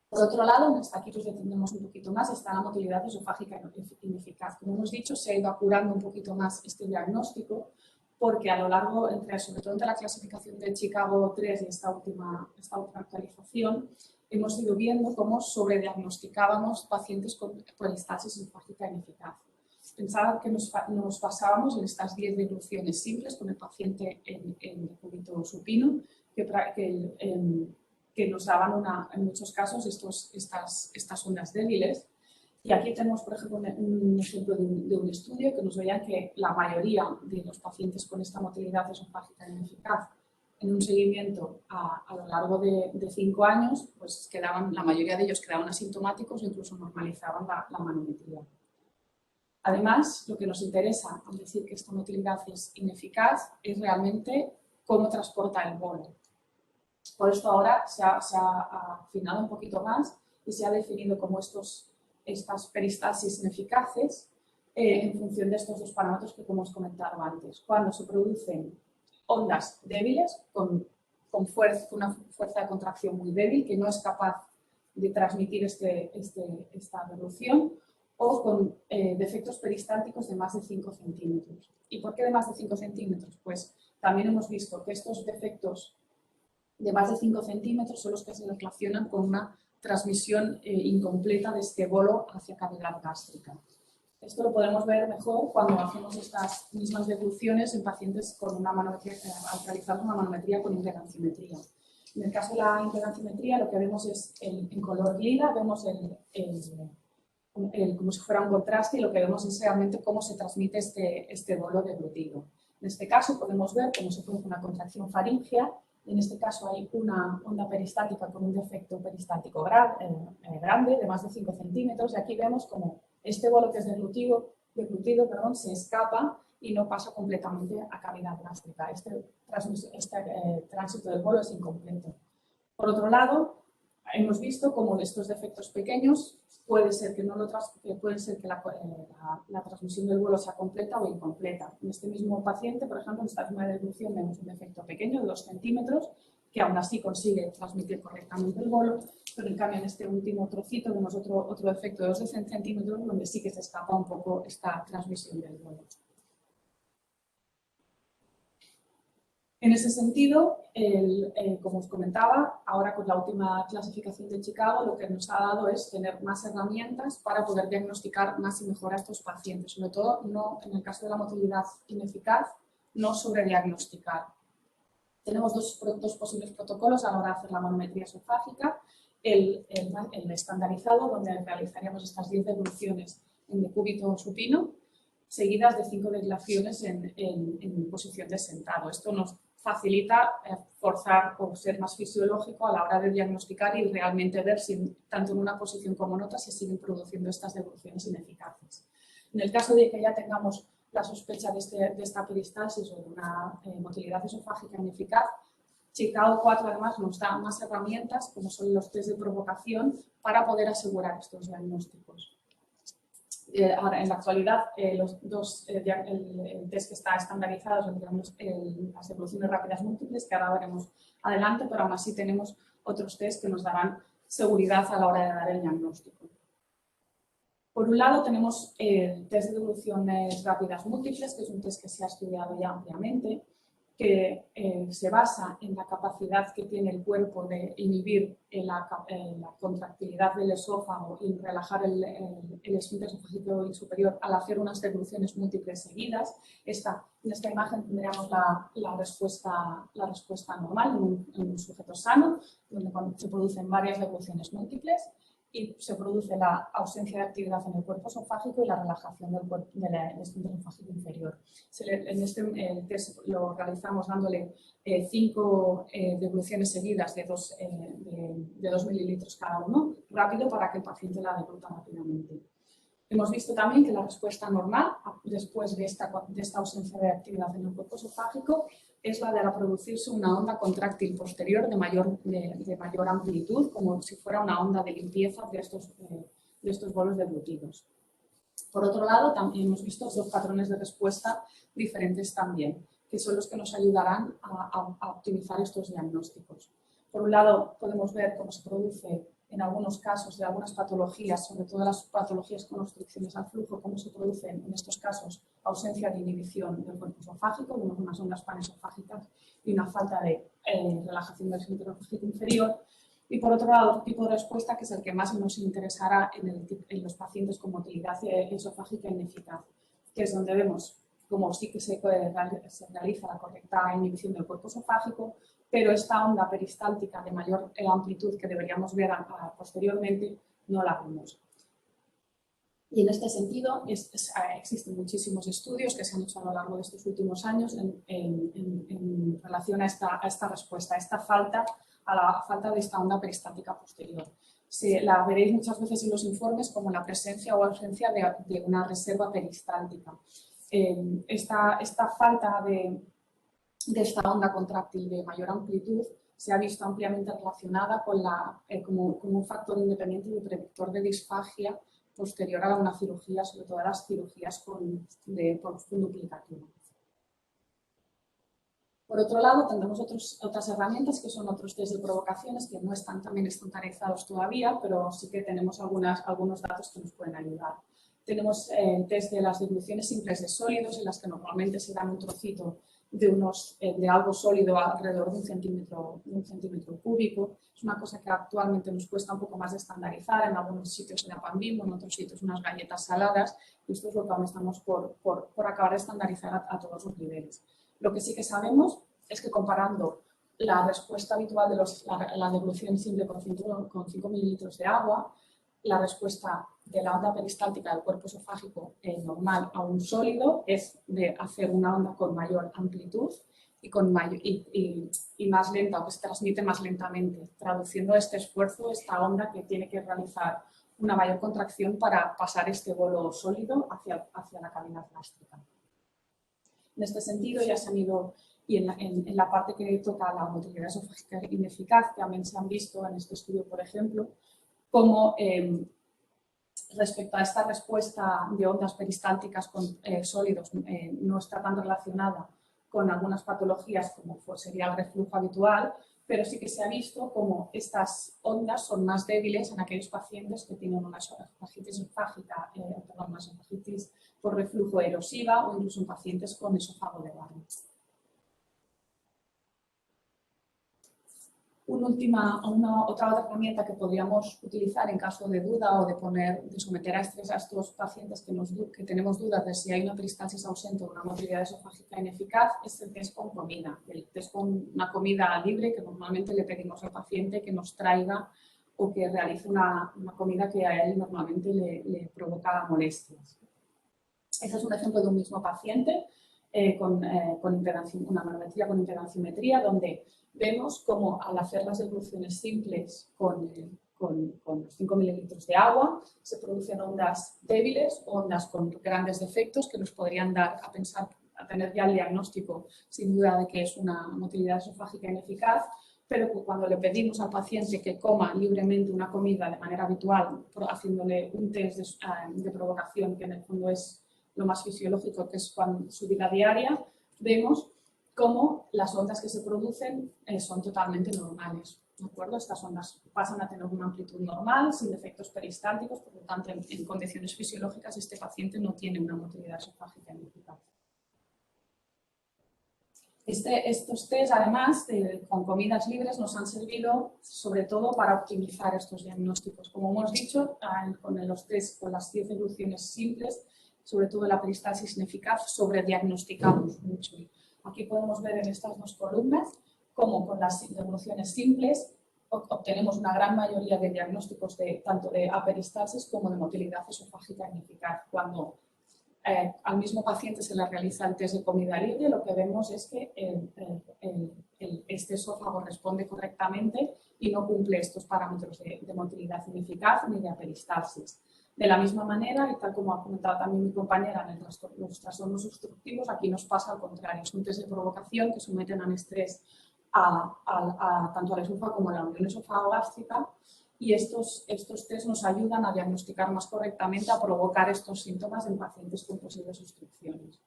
Por otro lado, hasta aquí nos detendremos un poquito más, está la motilidad esofágica ineficaz. Como hemos dicho, se ha ido apurando un poquito más este diagnóstico, porque a lo largo, sobre todo entre la clasificación de Chicago 3 y esta última actualización, hemos ido viendo cómo sobrediagnosticábamos pacientes con peristalsis esofágica ineficaz. Pensaba que nos basábamos en estas 10 degluciones simples con el paciente en decúbito supino, que nos daban en muchos casos estas ondas débiles. Y aquí tenemos, por ejemplo, un ejemplo de un estudio que nos veía que la mayoría de los pacientes con esta motilidad esofágica ineficaz, en un seguimiento a lo largo de 5 años, pues la mayoría de ellos quedaban asintomáticos e incluso normalizaban la manometría. Además, lo que nos interesa al decir que esta motilidad es ineficaz es realmente cómo transporta el bolo. Por esto ahora se ha afinado un poquito más y se ha definido como estas peristalsis ineficaces en función de estos dos parámetros que hemos comentado antes. Cuando se producen ondas débiles con una fuerza de contracción muy débil que no es capaz de transmitir esta revolución, o con defectos peristálticos de más de 5 centímetros. ¿Y por qué de más de 5 centímetros? Pues también hemos visto que estos defectos de más de 5 centímetros son los que se relacionan con una transmisión incompleta de este bolo hacia cavidad gástrica. Esto lo podemos ver mejor cuando hacemos estas mismas degluciones en pacientes con una manometría, al realizar una manometría con impedanciometría. En el caso de la impedanciometría, lo que vemos es en color lila, vemos como si fuera un contraste, y lo que vemos es realmente cómo se transmite este bolo deglutido. En este caso podemos ver cómo se produce una contracción faríngea. En este caso hay una onda peristáltica con un defecto peristáltico grande, de más de 5 centímetros, y aquí vemos como este bolo que es deglutido, se escapa y no pasa completamente a cavidad gástrica. Este tránsito del bolo es incompleto. Por otro lado, hemos visto cómo estos defectos pequeños puede ser que la transmisión del bolo sea completa o incompleta. En este mismo paciente, por ejemplo, en esta misma deglución vemos un defecto pequeño de 2 centímetros que aún así consigue transmitir correctamente el bolo, pero en cambio en este último trocito vemos otro defecto de 2 centímetros donde sí que se escapa un poco esta transmisión del bolo. En ese sentido, como os comentaba, ahora con la última clasificación de Chicago, lo que nos ha dado es tener más herramientas para poder diagnosticar más y mejor a estos pacientes, sobre todo en el caso de la motilidad ineficaz, no sobrediagnosticar. Tenemos dos posibles protocolos a la hora de hacer la manometría esofágica. el estandarizado, donde realizaríamos estas 10 devoluciones en decúbito supino, seguidas de 5 declinaciones en posición de sentado. Esto nos facilita forzar o ser más fisiológico a la hora de diagnosticar y realmente ver si, tanto en una posición como en otra, se siguen produciendo estas devoluciones ineficaces. En el caso de que ya tengamos la sospecha de esta peristalsis o de una motilidad esofágica ineficaz, Chicago 4 además nos da más herramientas, como son los test de provocación, para poder asegurar estos diagnósticos. Ahora, en la actualidad, el test que está estandarizado son, digamos, las devoluciones rápidas múltiples, que ahora veremos adelante, pero aún así tenemos otros test que nos darán seguridad a la hora de dar el diagnóstico. Por un lado, tenemos el test de devoluciones rápidas múltiples, que es un test que se ha estudiado ya ampliamente, que se basa en la capacidad que tiene el cuerpo de inhibir la contractilidad del esófago y relajar el esfínter esofágico superior al hacer unas devoluciones múltiples seguidas. En esta imagen tendríamos la respuesta normal en un sujeto sano, donde se producen varias devoluciones múltiples y se produce la ausencia de actividad en el cuerpo esofágico y la relajación del esfínter esofágico inferior. En este test lo realizamos dándole 5 devoluciones seguidas de 2 mililitros cada uno, rápido, para que el paciente la degluta rápidamente. Hemos visto también que la respuesta normal, después de esta ausencia de actividad en el cuerpo esofágico, es la de producirse una onda contráctil posterior de mayor amplitud, como si fuera una onda de limpieza de estos bolos deglutidos. Por otro lado, también hemos visto 2 patrones de respuesta diferentes también, que son los que nos ayudarán a optimizar estos diagnósticos. Por un lado, podemos ver cómo se produce en algunos casos de algunas patologías, sobre todo las patologías con obstrucciones al flujo, cómo se producen en estos casos ausencia de inhibición del cuerpo esofágico, unas ondas panesofágicas y una falta de relajación del esfínter esofágico inferior. Y por otro lado, otro tipo de respuesta, que es el que más nos interesará en los pacientes con motilidad esofágica ineficaz, que es donde vemos cómo sí que se realiza la correcta inhibición del cuerpo esofágico, pero esta onda peristáltica de mayor amplitud que deberíamos ver posteriormente no la vemos. Y en este sentido existen muchísimos estudios que se han hecho a lo largo de estos últimos años en relación a esta respuesta, a la falta de esta onda peristáltica posterior. La veréis muchas veces en los informes como la presencia o ausencia de una reserva peristáltica. Esta falta de esta onda contráctil de mayor amplitud se ha visto ampliamente relacionada como un factor independiente y predictor de disfagia posterior a una cirugía, sobre todo a las cirugías por función duplicativa. Por otro lado, tendremos otras herramientas que son otros test de provocaciones que no están también estandarizados todavía, pero sí que tenemos algunos datos que nos pueden ayudar. Tenemos el test de las diluciones simples de sólidos, en las que normalmente se dan un trocito de algo sólido alrededor de un centímetro cúbico. Es una cosa que actualmente nos cuesta un poco más de estandarizar, en algunos sitios en pan Bimbo, en otros sitios unas galletas saladas, y esto es lo que aún estamos por acabar de estandarizar a todos los niveles. Lo que sí que sabemos es que comparando la respuesta habitual de la devolución simple con 5 mililitros de agua, la respuesta de la onda peristáltica del cuerpo esofágico normal a un sólido es de hacer una onda con mayor amplitud y más lenta, o que se transmite más lentamente, traduciendo este esfuerzo, esta onda que tiene que realizar una mayor contracción para pasar este bolo sólido hacia la cavidad gástrica. En este sentido, ya se han ido, y en la parte que toca la motilidad esofágica ineficaz, también se han visto en este estudio, por ejemplo, cómo respecto a esta respuesta de ondas peristálticas con sólidos no está tan relacionada con algunas patologías como sería el reflujo habitual, pero sí que se ha visto cómo estas ondas son más débiles en aquellos pacientes que tienen una esofagitis esofágica, una esofagitis por reflujo erosiva o incluso en pacientes con esófago de barro. Otra herramienta que podríamos utilizar en caso de duda o de someter a estrés a estos pacientes que tenemos dudas de si hay una peristalsis ausente o una motilidad esofágica ineficaz es el test con comida. El test con una comida libre que normalmente le pedimos al paciente que nos traiga o que realice una comida que a él normalmente le provoca molestias. Ese es un ejemplo de un mismo paciente con una manometría con impedanciometría, donde vemos cómo al hacer las evoluciones simples con los 5 mililitros de agua se producen ondas débiles, ondas con grandes defectos que nos podrían dar a tener ya el diagnóstico sin duda de que es una motilidad esofágica ineficaz, pero cuando le pedimos al paciente que coma libremente una comida de manera habitual, haciéndole un test de provocación, que en el fondo es lo más fisiológico, que es su vida diaria, vemos cómo las ondas que se producen son totalmente normales. ¿De acuerdo? Estas ondas pasan a tener una amplitud normal, sin defectos peristálticos, por lo tanto, en condiciones fisiológicas este paciente no tiene una motilidad esofágica ineficaz. Estos test, además, con comidas libres, nos han servido sobre todo para optimizar estos diagnósticos. Como hemos dicho, con los test, con las 10 evoluciones simples, sobre todo la peristalsis ineficaz, sobrediagnosticamos mucho. Aquí podemos ver en estas dos columnas cómo con las evoluciones simples obtenemos una gran mayoría de diagnósticos tanto de aperistalsis como de motilidad esofágica ineficaz. Cuando al mismo paciente se le realiza el test de comida libre, lo que vemos es que este esófago responde correctamente y no cumple estos parámetros de motilidad ineficaz ni de aperistalsis. De la misma manera, y tal como ha comentado también mi compañera en los trastornos obstructivos, aquí nos pasa al contrario. Es un test de provocación que someten a estrés tanto al esófago como a la unión esofágico-gástrica, y estos test nos ayudan a diagnosticar más correctamente, a provocar estos síntomas en pacientes con posibles obstrucciones.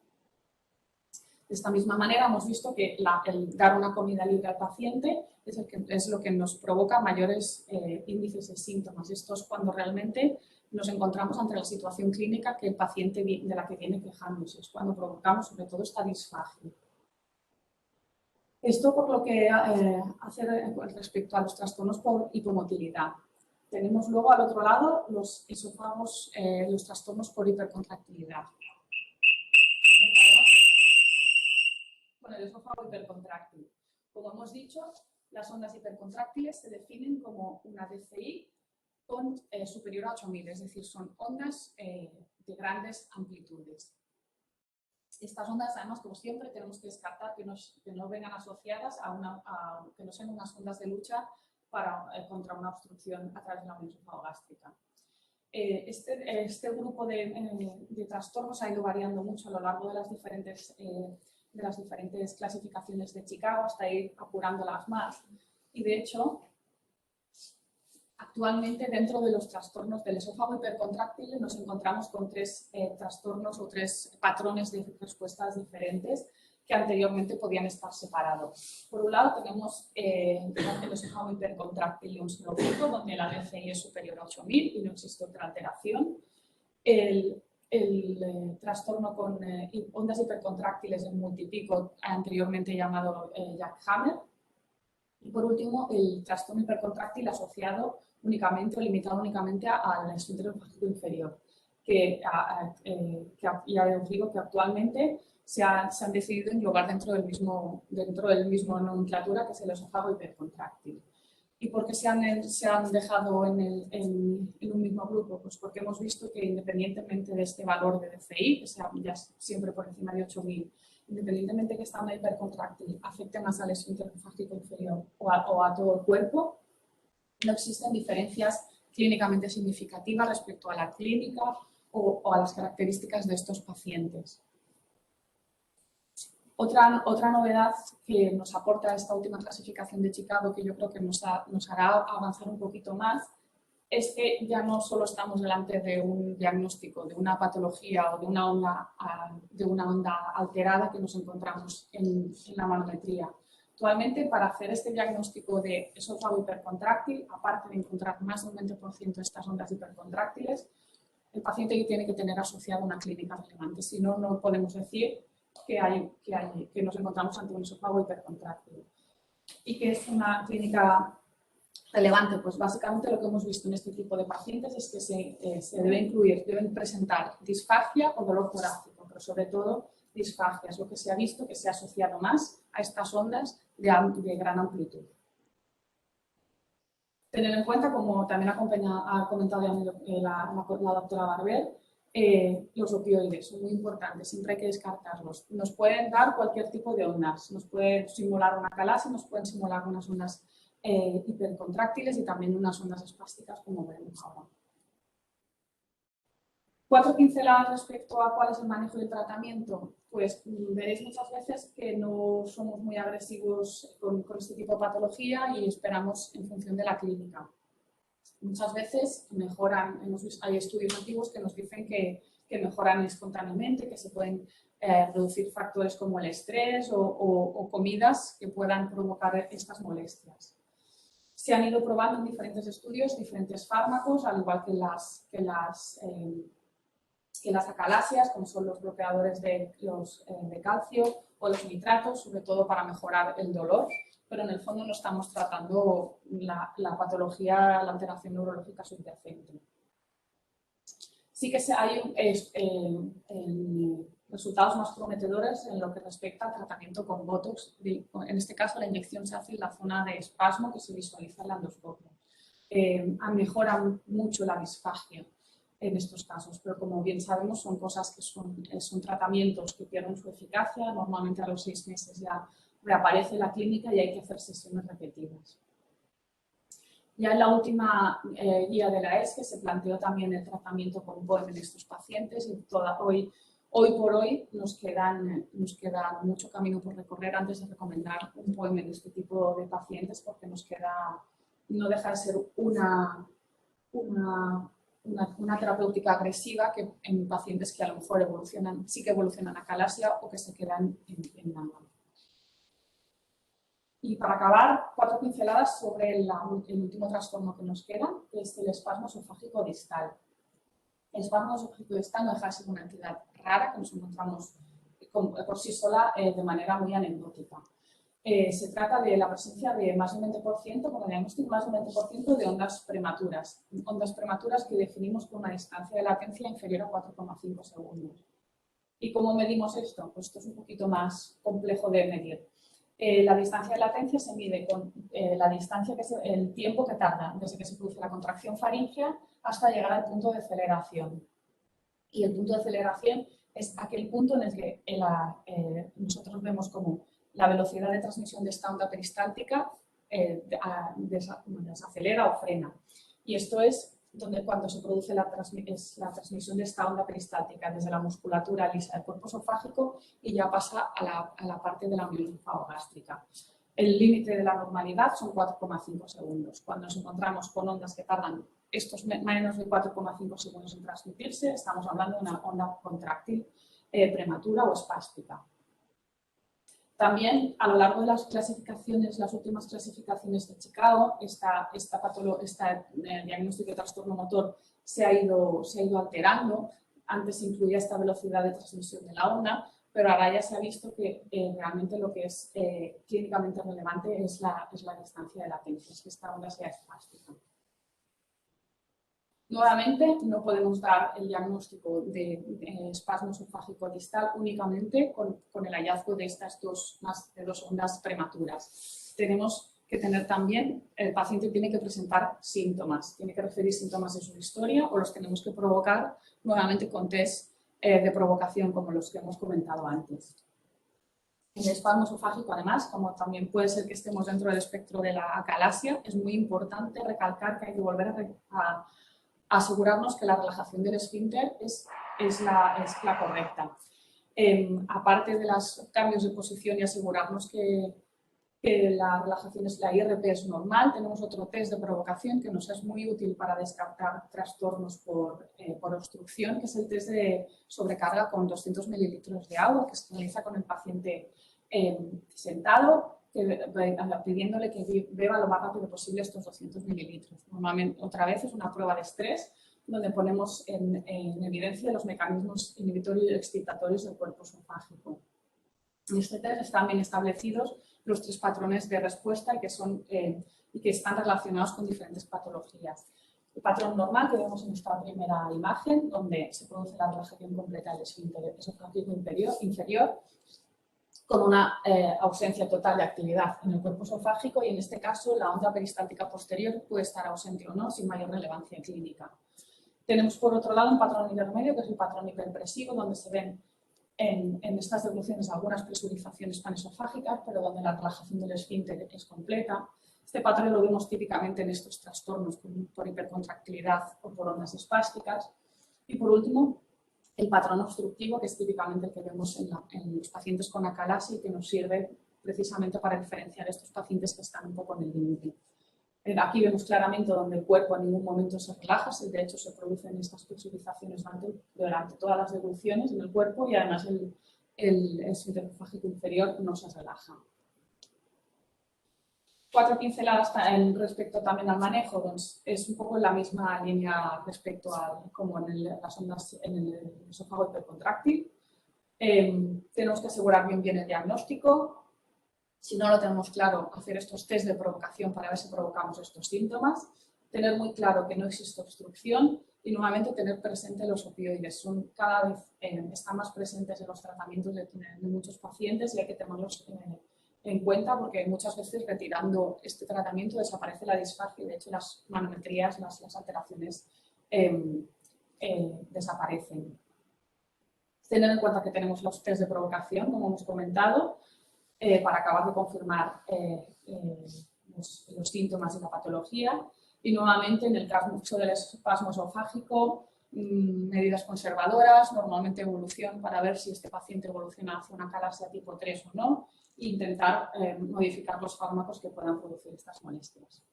De esta misma manera hemos visto que el dar una comida libre al paciente es lo que nos provoca mayores índices de síntomas. Esto es cuando realmente nos encontramos ante la situación clínica que el paciente de la que viene quejándose. Es cuando provocamos sobre todo esta disfagia. Esto por lo que hace respecto a los trastornos por hipomotilidad. Tenemos luego al otro lado los esófagos, los trastornos por hipercontractilidad. Con el esófago hipercontráctil. Como hemos dicho, las ondas hipercontráctiles se definen como una DCI superior a 8000, es decir, son ondas de grandes amplitudes. Estas ondas, además, como siempre, tenemos que descartar que no vengan asociadas que no sean unas ondas de lucha contra una obstrucción a través de la unión esofágico-gástrica. Este grupo de trastornos ha ido variando mucho a lo largo de las diferentes clasificaciones de Chicago hasta ir apurándolas más. Y de hecho, actualmente dentro de los trastornos del esófago hipercontráctil nos encontramos con 3 trastornos o 3 patrones de respuestas diferentes que anteriormente podían estar separados. Por un lado tenemos el esófago hipercontráctil de un solo pico, donde la DCI es superior a 8000 y no existe otra alteración. El trastorno con ondas hipercontráctiles en multipico, anteriormente llamado Jack-Hammer. Y por último, el trastorno hipercontráctil asociado únicamente o limitado únicamente al esfínter esofágico inferior, que ya os digo que actualmente se han decidido englobar dentro del mismo nomenclatura, que es el esófago hipercontráctil. ¿Y por qué se han dejado en un mismo grupo? Pues porque hemos visto que independientemente de este valor de DCI, que sea ya siempre por encima de 8000, independientemente que esta onda hipercontráctil afecte más al esfínter esofágico inferior o a todo el cuerpo, no existen diferencias clínicamente significativas respecto a la clínica o a las características de estos pacientes. Otra novedad que nos aporta esta última clasificación de Chicago, que yo creo que nos hará avanzar un poquito más, es que ya no solo estamos delante de un diagnóstico, de una patología o de una onda alterada que nos encontramos en la manometría. Actualmente, para hacer este diagnóstico de esófago hipercontráctil, aparte de encontrar más de un 20% de estas ondas hipercontráctiles, el paciente tiene que tener asociada una clínica relevante. Si no, no podemos decir que nos encontramos ante un esófago hipercontráctil. ¿Y qué es una clínica relevante? Pues básicamente lo que hemos visto en este tipo de pacientes es que se deben presentar disfagia o dolor torácico, pero sobre todo disfagia. Es lo que se ha visto que se ha asociado más a estas ondas de gran amplitud. Tener en cuenta, como también ha comentado la doctora Barber, los opioides son muy importantes, siempre hay que descartarlos. Nos pueden dar cualquier tipo de ondas, nos pueden simular una calasia, nos pueden simular unas ondas hipercontráctiles y también unas ondas espásticas, como veremos ahora. 4 pinceladas respecto a cuál es el manejo y el tratamiento. Pues veréis muchas veces que no somos muy agresivos con este tipo de patología y esperamos en función de la clínica. Muchas veces mejoran, hay estudios antiguos que nos dicen que mejoran espontáneamente, que se pueden reducir factores como el estrés o comidas que puedan provocar estas molestias. Se han ido probando en diferentes estudios diferentes fármacos, al igual que las acalasias, como son los bloqueadores de calcio o los nitratos, sobre todo para mejorar el dolor, pero en el fondo no estamos tratando la patología, la alteración neurológica subyacente. Sí que hay resultados más prometedores en lo que respecta al tratamiento con Botox. En este caso, la inyección se hace en la zona de espasmo que se visualiza en la endoscopia. Mejora mucho la disfagia en estos casos, pero como bien sabemos son cosas que son tratamientos que pierden su eficacia, normalmente a los 6 meses ya reaparece la clínica y hay que hacer sesiones repetidas. Ya en la última guía de la ESC se planteó también el tratamiento con POEM en estos pacientes y hoy por hoy nos queda mucho camino por recorrer antes de recomendar un POEM en este tipo de pacientes porque no deja de ser una terapéutica agresiva que en pacientes que a lo mejor sí que evolucionan a calasia o que se quedan en nada. Y para acabar, 4 pinceladas sobre el último trastorno que nos queda, que es el espasmo esofágico distal. El espasmo esofágico distal no deja de ser una entidad rara que nos encontramos por sí sola de manera muy anecdótica. Se trata de la presencia de más de un 20%, como diagnóstico, más de un 20% de ondas prematuras que definimos con una distancia de latencia inferior a 4,5 segundos. ¿Y cómo medimos esto? Pues esto es un poquito más complejo de medir. La distancia de latencia se mide con el tiempo que tarda desde que se produce la contracción faríngea hasta llegar al punto de aceleración. Y el punto de aceleración es aquel punto en el que nosotros vemos como la velocidad de transmisión de esta onda peristáltica desacelera o frena. Y esto es cuando se produce la transmisión de esta onda peristáltica desde la musculatura lisa del cuerpo esofágico y ya pasa a la parte de la unión esofagogástrica. El límite de la normalidad son 4,5 segundos. Cuando nos encontramos con ondas que tardan estos menos de 4,5 segundos en transmitirse, estamos hablando de una onda contráctil prematura o espástica. También, a lo largo de las últimas clasificaciones de Chicago, el diagnóstico de trastorno motor se ha ido alterando. Antes se incluía esta velocidad de transmisión de la onda, pero ahora ya se ha visto que realmente lo que es clínicamente relevante es la distancia de latencia, es que esta onda sea espástica. Nuevamente, no podemos dar el diagnóstico de espasmo esofágico distal únicamente con el hallazgo de estas dos ondas prematuras. Tenemos que tener también, el paciente tiene que presentar síntomas, tiene que referir síntomas de su historia o los tenemos que provocar nuevamente con test de provocación como los que hemos comentado antes. El espasmo esofágico, además, como también puede ser que estemos dentro del espectro de la acalasia, es muy importante recalcar que hay que volver a asegurarnos que la relajación del esfínter es la correcta. Aparte de los cambios de posición y asegurarnos que la relajación la IRP es normal, tenemos otro test de provocación que nos es muy útil para descartar trastornos por obstrucción, que es el test de sobrecarga con 200 mililitros de agua que se realiza con el paciente sentado, pidiéndole que beba lo más rápido posible estos 200 mililitros. Normalmente, otra vez, es una prueba de estrés donde ponemos en evidencia los mecanismos inhibitorios y excitatorios del cuerpo esofágico. En este test están bien establecidos los 3 patrones de respuesta y que están relacionados con diferentes patologías. El patrón normal que vemos en esta primera imagen, donde se produce la relajación completa del esfínter esofágico inferior. con una ausencia total de actividad en el cuerpo esofágico y en este caso la onda peristáltica posterior puede estar ausente o no sin mayor relevancia clínica. Tenemos por otro lado un patrón intermedio que es el patrón hiperpresivo donde se ven en estas degluciones algunas presurizaciones panesofágicas pero donde la relajación del esfínter es completa. Este patrón lo vemos típicamente en estos trastornos por hipercontractilidad o por ondas espásticas. Y por último, el patrón obstructivo, que es típicamente el que vemos en los pacientes con acalasia y que nos sirve precisamente para diferenciar estos pacientes que están un poco en el límite. Aquí vemos claramente donde el cuerpo en ningún momento se relaja, de hecho se producen estas presurizaciones durante todas las degluciones en el cuerpo y además el esfínter esofágico inferior no se relaja. 4 pinceladas respecto también al manejo, pues es un poco en la misma línea respecto como en las ondas en el esófago hipercontráctil. Tenemos que asegurar bien el diagnóstico. Si no lo tenemos claro, hacer estos test de provocación para ver si provocamos estos síntomas. Tener muy claro que no existe obstrucción y nuevamente tener presente los opioides. Cada vez están más presentes en los tratamientos de muchos pacientes y hay que tenerlos en cuenta porque muchas veces retirando este tratamiento desaparece la disfagia y de hecho las manometrías, las alteraciones desaparecen. Tener en cuenta que tenemos los test de provocación, como hemos comentado, para acabar de confirmar los síntomas y la patología y nuevamente en el caso del espasmo esofágico, medidas conservadoras, normalmente evolución para ver si este paciente evoluciona hacia una acalasia tipo 3 o no e intentar modificar los fármacos que puedan producir estas molestias.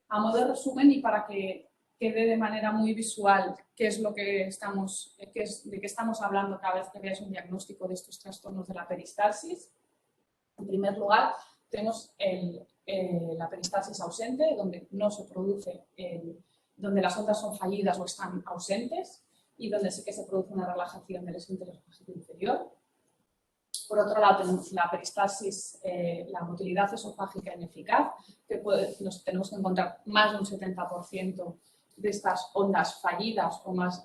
A modo de resumen y para que quede de manera muy visual qué es lo que de qué estamos hablando cada vez que veáis un diagnóstico de estos trastornos de la peristalsis. En primer lugar, tenemos la peristalsis ausente, donde no se produce, donde las ondas son fallidas o están ausentes y donde sí que se produce una relajación del esfínter esofágico inferior. Por otro lado, tenemos la peristalsis, la motilidad esofágica ineficaz, que nos tenemos que encontrar más de un 70% de estas ondas fallidas o más,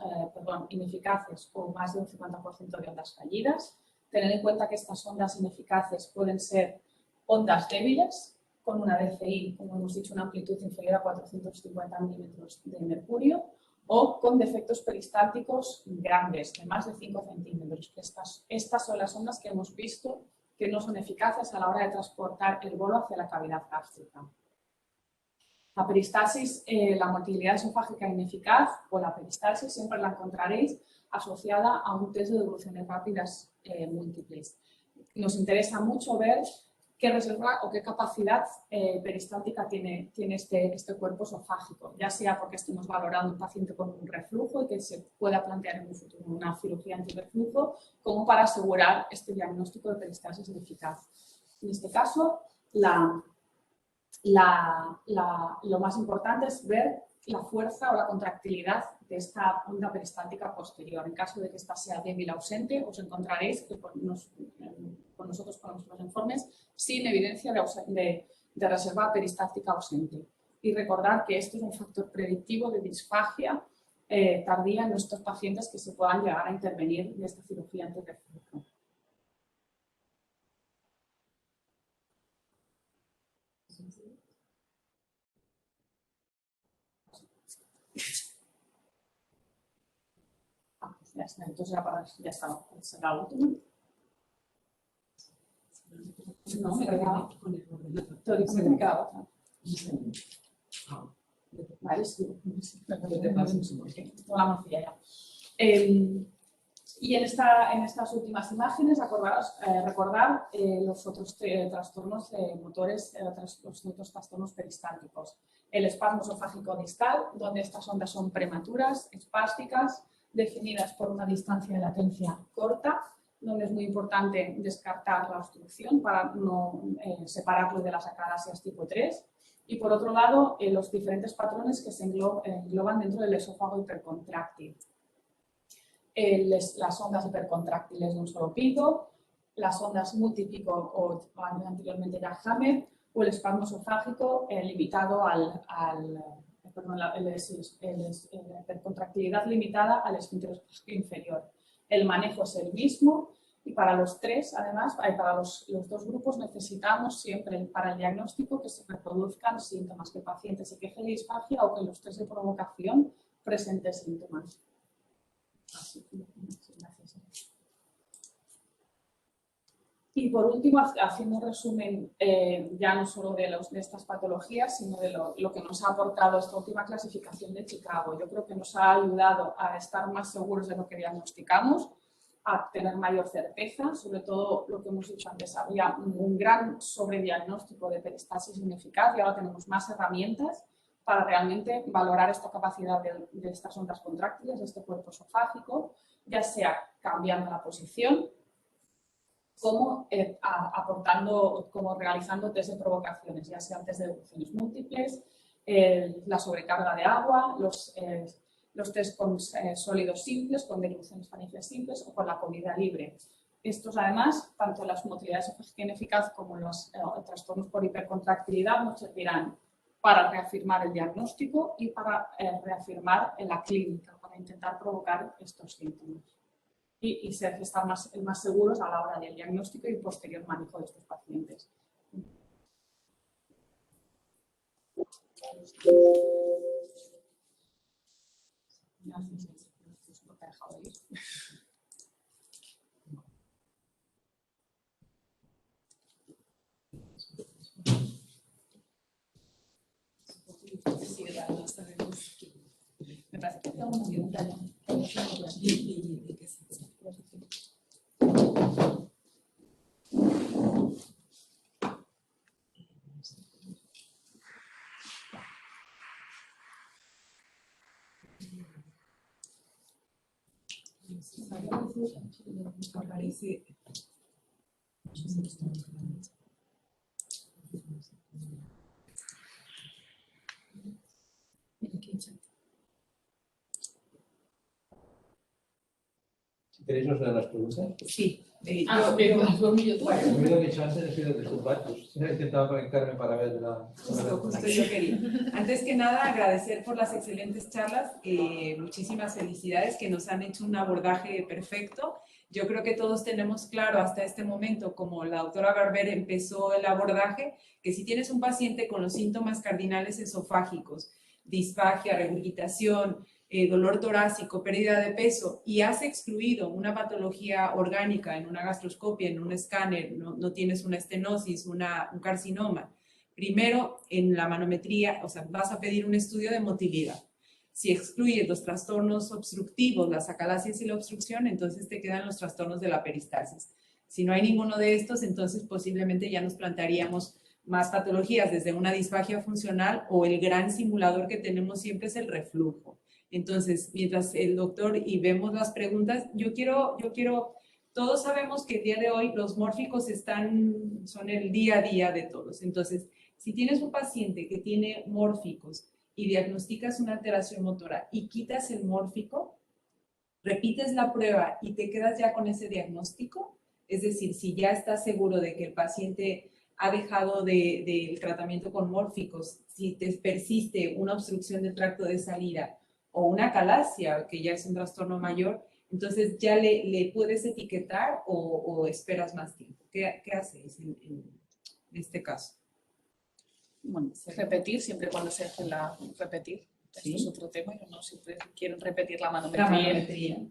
ineficaces o más de un 50% de ondas fallidas. Tener en cuenta que estas ondas ineficaces pueden ser ondas débiles con una DCI, como hemos dicho, una amplitud inferior a 450 milímetros de mercurio o con defectos peristálticos grandes, de más de 5 centímetros. Estas son las ondas que hemos visto que no son eficaces a la hora de transportar el bolo hacia la cavidad gástrica. La peristalsis, la motilidad esofágica ineficaz o la peristalsis siempre la encontraréis asociada a un test de degluciones rápidas múltiples. Nos interesa mucho ver qué reserva o qué capacidad peristáltica tiene este cuerpo esofágico, ya sea porque estemos valorando un paciente con un reflujo y que se pueda plantear en un futuro una cirugía antirreflujo, como para asegurar este diagnóstico de peristalsis ineficaz. En este caso, lo más importante es ver la fuerza o la contractilidad de esta onda peristáltica posterior. En caso de que esta sea débil o ausente, os encontraréis que con nosotros ponemos los informes sin evidencia de reserva peristáltica ausente. Y recordar que esto es un factor predictivo de disfagia tardía en nuestros pacientes que se puedan llegar a intervenir en esta cirugía antirreflujo. Ya está, entonces ya está, será la última. No, me quedaba teóricamente me quedaba otra. Vale, sí, la morcilla ya. Y en estas últimas imágenes recordar los otros trastornos motores, los otros trastornos peristálticos. El espasmo esofágico distal, donde estas ondas son prematuras, espásticas, definidas por una distancia de latencia corta, donde es muy importante descartar la obstrucción para no separarlo de las acalasias tipo 3. Y por otro lado, los diferentes patrones que se engloban dentro del esófago hipercontráctil. Las ondas hipercontráctiles de un solo pico, las ondas multipico o anteriormente ya Hammer, o el espasmo esofágico limitado la hipercontractilidad limitada al esfínter inferior. el manejo es el mismo y para los tres, además, para los dos grupos necesitamos siempre para el diagnóstico que se reproduzcan síntomas, que el paciente se queje de disfagia o que los test de provocación presente síntomas. Así que, gracias. Y por último, haciendo un resumen ya no solo de estas patologías, sino de lo que nos ha aportado esta última clasificación de Chicago. Yo creo que nos ha ayudado a estar más seguros de lo que diagnosticamos, a tener mayor certeza, sobre todo lo que hemos dicho antes, había un gran sobrediagnóstico de peristalsis ineficaz y ahora tenemos más herramientas para realmente valorar esta capacidad de estas ondas contráctiles, de este cuerpo esofágico, ya sea cambiando la posición, como aportando, como realizando test de provocaciones, ya sea test de erupciones múltiples, la sobrecarga de agua, los test con sólidos simples, con diluciones faringiales simples o con la comida libre. Estos, además, tanto las motilidades esofágica ineficaz como los trastornos por hipercontractilidad nos servirán para reafirmar el diagnóstico y para reafirmar en la clínica, para intentar provocar estos síntomas. Y estar más seguros a la hora del diagnóstico y posterior manejo de estos pacientes. Gracias. No te he dejado ir. Me parece que tengo una pregunta. Aparece. ¿Queréis os leo las preguntas? Sí. Lo que he dicho antes he sido de sus datos. He intentado conectarme para ver la... Justo yo quería. Antes que nada, agradecer por las excelentes charlas. Muchísimas felicidades que nos han hecho un abordaje perfecto. Yo creo que todos tenemos claro hasta este momento, como la doctora Garber empezó el abordaje, que si tienes un paciente con los síntomas cardinales esofágicos, disfagia, regurgitación, dolor torácico, pérdida de peso y has excluido una patología orgánica en una gastroscopia, en un escáner, no tienes una estenosis, un carcinoma, primero en la manometría, o sea, vas a pedir un estudio de motilidad. Si excluyes los trastornos obstructivos, las acalasias y la obstrucción, entonces te quedan los trastornos de la peristalsis. Si no hay ninguno de estos, entonces posiblemente ya nos plantearíamos más patologías, desde una disfagia funcional o el gran simulador que tenemos siempre es el reflujo. Entonces, mientras el doctor y vemos las preguntas, yo quiero, todos sabemos que el día de hoy los mórficos son el día a día de todos. Entonces, si tienes un paciente que tiene mórficos y diagnosticas una alteración motora y quitas el mórfico, repites la prueba y te quedas ya con ese diagnóstico, es decir, si ya estás seguro de que el paciente ha dejado del tratamiento con mórficos, si te persiste una obstrucción del tracto de salida, o una acalasia, que ya es un trastorno mayor, entonces ya le puedes etiquetar o esperas más tiempo. ¿Qué haces en este caso? Bueno, repetir siempre cuando se hace repetir. ¿Sí? Esto es otro tema, yo no siempre quiero repetir la La manometría. manometría.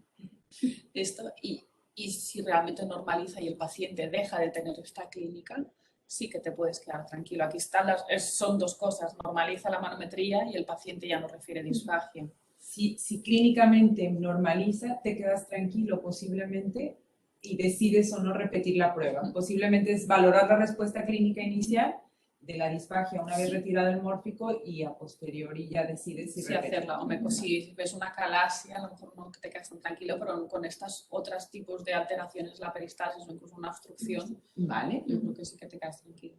Esto, y si realmente normaliza y el paciente deja de tener esta clínica, sí que te puedes quedar tranquilo. Aquí están son dos cosas, normaliza la manometría y el paciente ya no refiere disfagia. Si clínicamente normaliza, te quedas tranquilo posiblemente y decides o no repetir la prueba. Posiblemente es valorar la respuesta clínica inicial de la disfagia una vez retirado el mórfico y a posteriori ya decides si hacerla. Hombre, pues si ves una acalasia, a lo mejor no te quedas tan tranquilo, pero con estos otros tipos de alteraciones, la peristalsis o incluso una obstrucción, vale, yo creo que sí que te quedas tranquilo.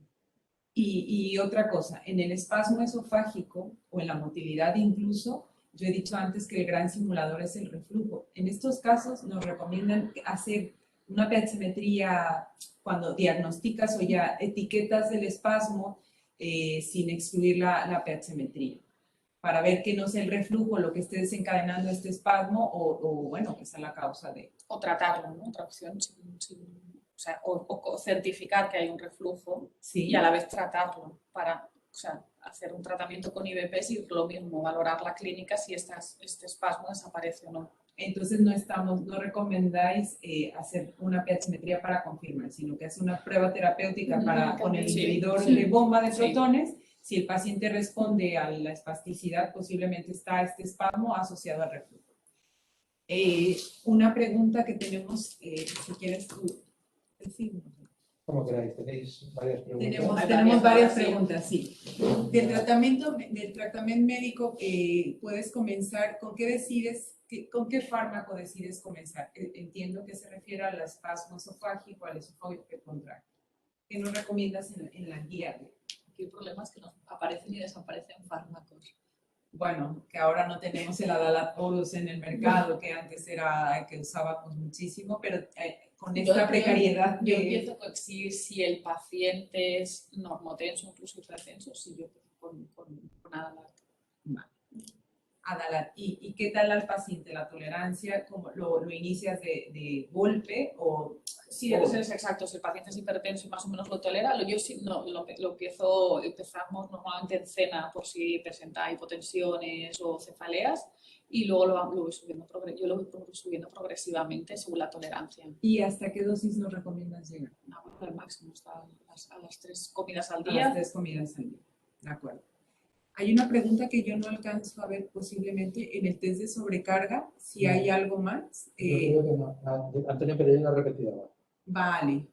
Y otra cosa, en el espasmo esofágico o en la motilidad incluso, yo he dicho antes que el gran simulador es el reflujo. En estos casos nos recomiendan hacer una pHmetría cuando diagnosticas o ya etiquetas el espasmo sin excluir la pHmetría. para ver que no sea el reflujo lo que esté desencadenando este espasmo o bueno, que sea la causa de... O tratarlo, ¿no? Otra opción, o sea, o certificar que hay un reflujo Sí. y a la vez tratarlo para, o sea, hacer un tratamiento con IVPs y lo mismo, valorar la clínica si este espasmo desaparece o no. Entonces no recomendáis hacer una pHmetría para confirmar, sino que hacer una prueba terapéutica con el inhibidor de bomba de protones. Si el paciente responde a la espasticidad, posiblemente está este espasmo asociado al reflujo. Una pregunta que tenemos, si quieres tú decirnos. Como queráis, tenéis varias preguntas. Tenemos varias preguntas, sí. Del tratamiento médico, puedes comenzar, ¿con qué decides, con qué fármaco decides comenzar? Entiendo que se refiere al espasmo esofágico, al esófago contracto. ¿Qué nos recomiendas en la guía? Aquí el problema es que nos aparecen y desaparecen fármacos. Bueno, que ahora no tenemos el Adalat Orus en el mercado, que antes era que usábamos muchísimo, pero con esta precariedad yo empiezo con si el paciente es normotenso, incluso hipertenso, sí, yo empiezo con Adalat. Vale. Adalat. ¿Y qué tal al paciente? ¿La tolerancia? ¿Cómo lo inicias de golpe o...? Sí, eso es exacto. Si el paciente es hipertenso y más o menos lo tolera, yo sí, no, empezamos normalmente en cena por si presenta hipotensiones o cefaleas y luego yo lo voy subiendo progresivamente según la tolerancia. ¿Y hasta qué dosis nos recomiendas llegar? Al máximo, hasta a las 3 comidas al día. A las 3 comidas al día, de acuerdo. Hay una pregunta que yo no alcanzo a ver posiblemente en el test de sobrecarga, si hay algo más. Yo creo que no. Antonio Pereira ha repetido ahora. Vale.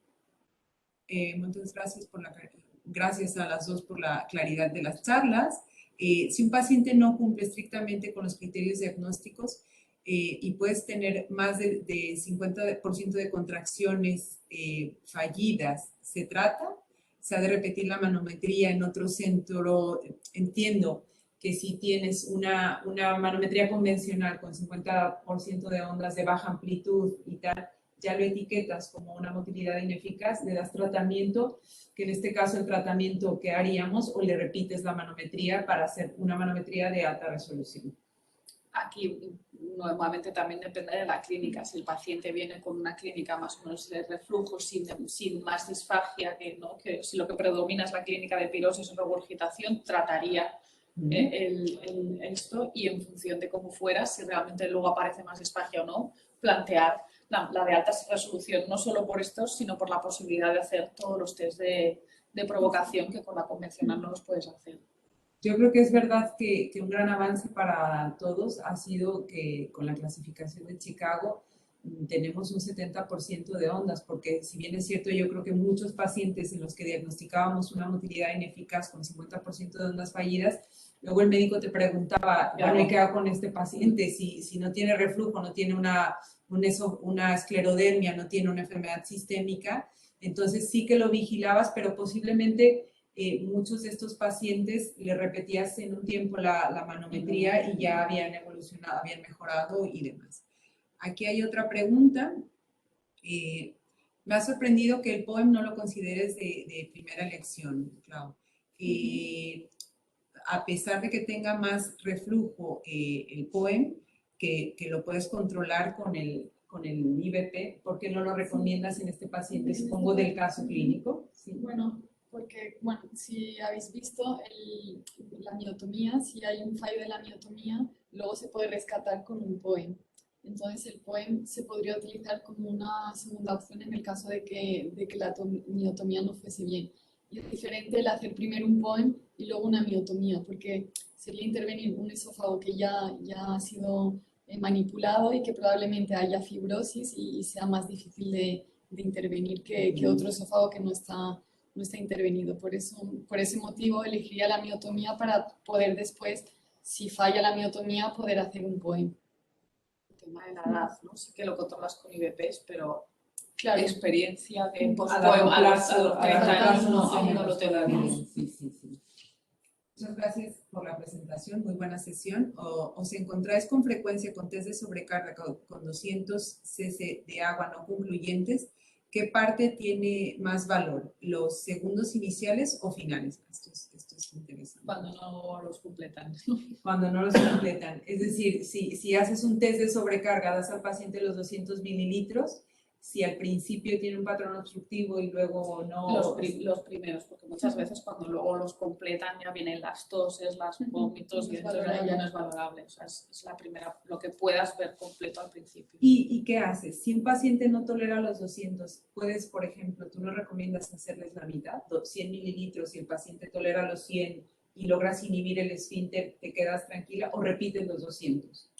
Muchas gracias a las dos por la claridad de las charlas. Si un paciente no cumple estrictamente con los criterios diagnósticos y puedes tener más de 50% de contracciones fallidas, ¿se trata? ¿Se ha de repetir la manometría en otro centro? Entiendo que si tienes una manometría convencional con 50% de ondas de baja amplitud y tal, ya lo etiquetas como una motilidad ineficaz, le das tratamiento, que en este caso el tratamiento que haríamos, o le repites la manometría para hacer una manometría de alta resolución. Aquí normalmente también depende de la clínica. Si el paciente viene con una clínica más o menos de reflujo sin más disfagia, que si lo que predomina es la clínica de pirosis o regurgitación, trataría esto y en función de cómo fuera, si realmente luego aparece más disfagia o no, plantear la de alta resolución, no solo por estos, sino por la posibilidad de hacer todos los test de provocación que con la convencional no los puedes hacer. Yo creo que es verdad que un gran avance para todos ha sido que con la clasificación de Chicago tenemos un 70% de ondas, porque si bien es cierto, yo creo que muchos pacientes en los que diagnosticábamos una motilidad ineficaz con 50% de ondas fallidas, luego el médico te preguntaba, bueno, ¿qué hago con este paciente? Si no tiene reflujo, no tiene una esclerodermia, no tiene una enfermedad sistémica, entonces sí que lo vigilabas, pero posiblemente muchos de estos pacientes le repetías en un tiempo la manometría y ya habían evolucionado, habían mejorado y demás. Aquí hay otra pregunta. Me ha sorprendido que el POEM no lo consideres de primera elección, Clau. A pesar de que tenga más reflujo el POEM, que lo puedes controlar con el IVP, ¿por qué no lo recomiendas en este paciente? Supongo del caso clínico. ¿Sí? Bueno, porque, si habéis visto la miotomía, si hay un fallo de la miotomía, luego se puede rescatar con un POEM. Entonces el POEM se podría utilizar como una segunda opción en el caso de que la miotomía no fuese bien. Y es diferente el hacer primero un POEM y luego una miotomía, porque sería intervenir un esófago que ya ha sido manipulado y que probablemente haya fibrosis y sea más difícil de intervenir que otro esófago que no está intervenido. Por ese motivo elegiría la miotomía para poder después, si falla la miotomía, poder hacer un POEM. El tema de la edad, ¿no? Sí que lo controlas con IVPs, pero claro, experiencia de post-POEM a los 30 años aún no lo tenemos. Sí. Muchas gracias por la presentación, muy buena sesión. ¿Os encontráis con frecuencia con test de sobrecarga con 200 cc de agua no concluyentes ¿qué parte tiene más valor? ¿Los segundos iniciales o finales? Esto es interesante. Cuando no los completan. Cuando no los completan. Es decir, si haces un test de sobrecarga, das al paciente los 200 mililitros, si al principio tiene un patrón obstructivo y luego no... Los primeros, porque muchas veces cuando luego los completan ya vienen las toses, los vómitos y entonces ya no es valorable. O sea, es la primera, lo que puedas ver completo al principio. ¿Y qué haces? Si un paciente no tolera los 200, puedes, por ejemplo, tú no recomiendas hacerles la mitad, 100 mililitros, si el paciente tolera los 100 y logras inhibir el esfínter, ¿te quedas tranquila o repites los 200?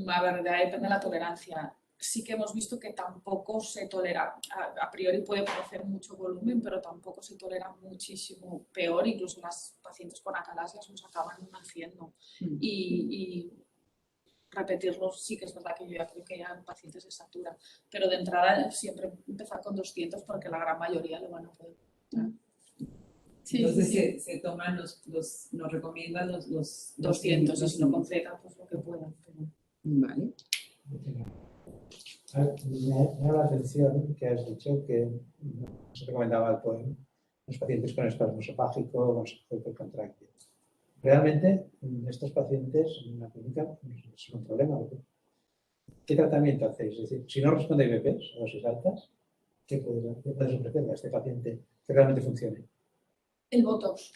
A ver, depende de la tolerancia. Sí que hemos visto que tampoco se tolera, a priori puede parecer mucho volumen, pero tampoco se tolera muchísimo peor, incluso las pacientes con acalasias nos acaban haciendo. Y repetirlos sí que es verdad que yo ya creo que ya en pacientes se satura, pero de entrada siempre empezar con 200 porque la gran mayoría lo van a poder. Entonces se toman nos recomiendan los 200 y si no completan pues lo que puedan. Vale. Me llama la atención que has dicho que se recomendaba el POEM los pacientes con espasmo esofágico o hipercontráctil. Realmente, estos pacientes en la clínica es un problema. ¿Qué tratamiento hacéis? Es decir, si no responde a IVPs o dosis altas, ¿qué puedes ofrecerle a este paciente que realmente funcione? El Botox.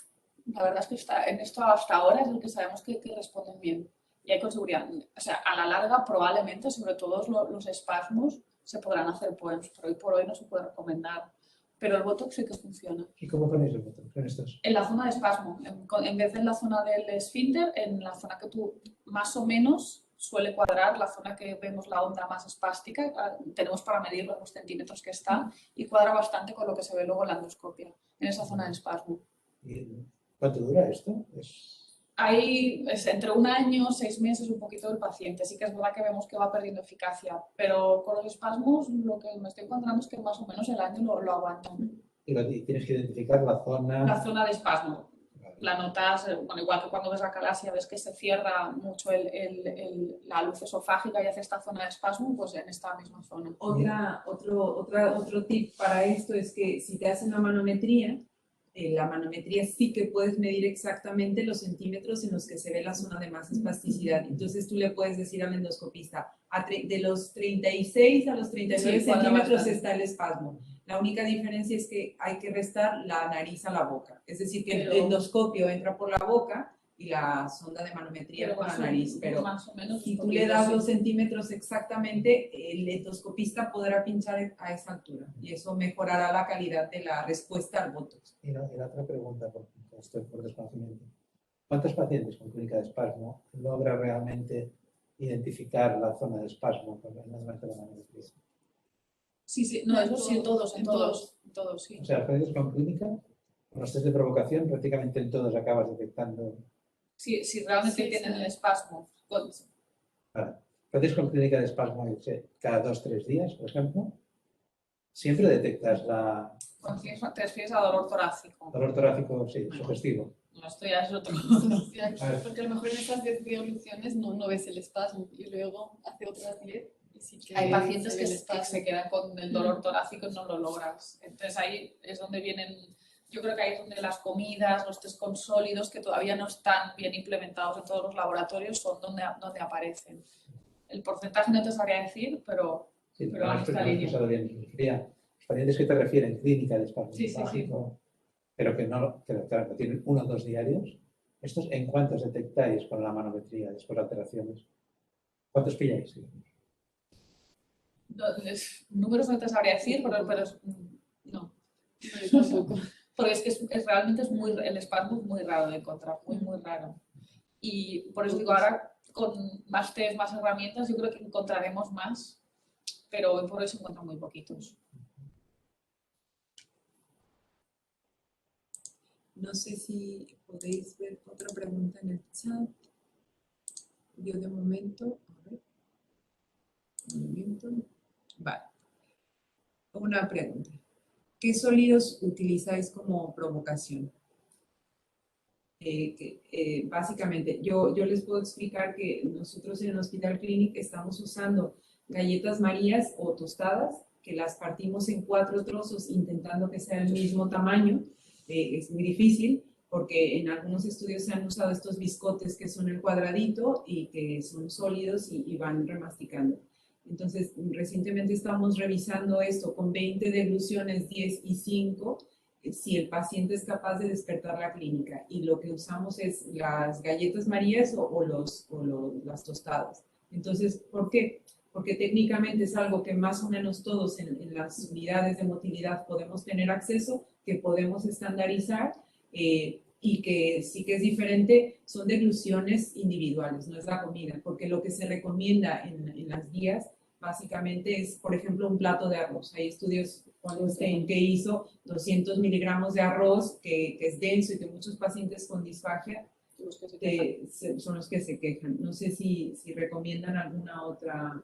La verdad es que en esto hasta ahora es el que sabemos que responden bien. Y hay con seguridad, o sea, a la larga probablemente, sobre todo los espasmos, se podrán hacer POEMs, pero hoy por hoy no se puede recomendar. Pero el Botox sí que funciona. ¿Y cómo ponéis el Botox en estos? En la zona de espasmo, en vez de en la zona del esfínter, en la zona que tú más o menos suele cuadrar, la zona que vemos la onda más espástica, tenemos para medir los centímetros que está, y cuadra bastante con lo que se ve luego en la endoscopia, en esa zona de espasmo. ¿Y cuánto dura esto? Ahí es entre 1 año, 6 meses, un poquito del paciente. Sí que es verdad que vemos que va perdiendo eficacia, pero con los espasmos lo que me estoy encontrando es que más o menos el año lo aguantan. Y tienes que identificar la zona... La zona de espasmo. La notas, bueno, igual que cuando ves la calasia, ves que se cierra mucho la luz esofágica y hace esta zona de espasmo, pues en esta misma zona. Otro tip para esto es que si te hacen la manometría sí que puedes medir exactamente los centímetros en los que se ve la zona de más espasticidad. Entonces tú le puedes decir al endoscopista, de los 36 a los 39 centímetros está el espasmo. La única diferencia es que hay que restar la nariz a la boca. Es decir, que el endoscopio entra por la boca y la sonda de manometría por la nariz. Pero más o menos, si tú le das los centímetros exactamente, el endoscopista podrá pinchar a esa altura y eso mejorará la calidad de la respuesta al Botox. Y la otra pregunta, esto es por desconocimiento. ¿Cuántos pacientes con clínica de espasmo logra realmente identificar la zona de espasmo con la manometría? Sí, no, eso sí, en todos, sí. O sea, pacientes con clínica, con los test de provocación, prácticamente en todos acabas detectando... Sí, si realmente tienen el espasmo. Vale. Pacientes con clínica de espasmo, cada 2-3 días, por ejemplo, siempre detectas la... Te refieres a dolor torácico. Dolor torácico, sí, sugestivo. No, esto ya es otro. Porque a lo mejor en esas 10 evoluciones no ves el espasmo y luego hace otras 10 y sí que hay pacientes que se se quedan con el dolor torácico y no lo logras. Entonces ahí es donde vienen, yo creo que ahí es donde las comidas, los test con sólidos que todavía no están bien implementados en todos los laboratorios son donde aparecen. El porcentaje no te sabría decir, pero van a estar línea. Los pacientes que te refieren clínica de espasmo esofágico, pero que claro, tienen 1 o 2 diarios, ¿estos en cuántos detectáis con la manometría después de alteraciones? ¿Cuántos pilláis? Números no te sabría decir, pero no. Porque es que realmente el espasmo es muy raro de encontrar, muy raro. Y por eso digo, ahora con más test, más herramientas, yo creo que encontraremos más, pero hoy por hoy se encuentran muy poquitos. No sé si podéis ver otra pregunta en el chat. Yo de momento, vale. Una pregunta. ¿Qué sólidos utilizáis como provocación? Básicamente, yo les puedo explicar que nosotros en el Hospital Clínic estamos usando galletas Marías o tostadas que las partimos en 4 trozos intentando que sea el mismo tamaño. Es muy difícil porque en algunos estudios se han usado estos biscotes que son el cuadradito y que son sólidos y van remasticando. Entonces, recientemente estamos revisando esto con 20 degluciones, 10 y 5, si el paciente es capaz de despertar la clínica. Y lo que usamos es las galletas Marías o las tostadas. Entonces, ¿por qué? Porque técnicamente es algo que más o menos todos en las unidades de motilidad podemos tener acceso, que podemos estandarizar y que sí que es diferente, son degluciones individuales, no es la comida, porque lo que se recomienda en las guías básicamente es, por ejemplo, un plato de arroz. Hay estudios que hizo 200 miligramos de arroz, que es denso y que muchos pacientes con disfagia son los que se quejan. No sé si recomiendan alguna otra.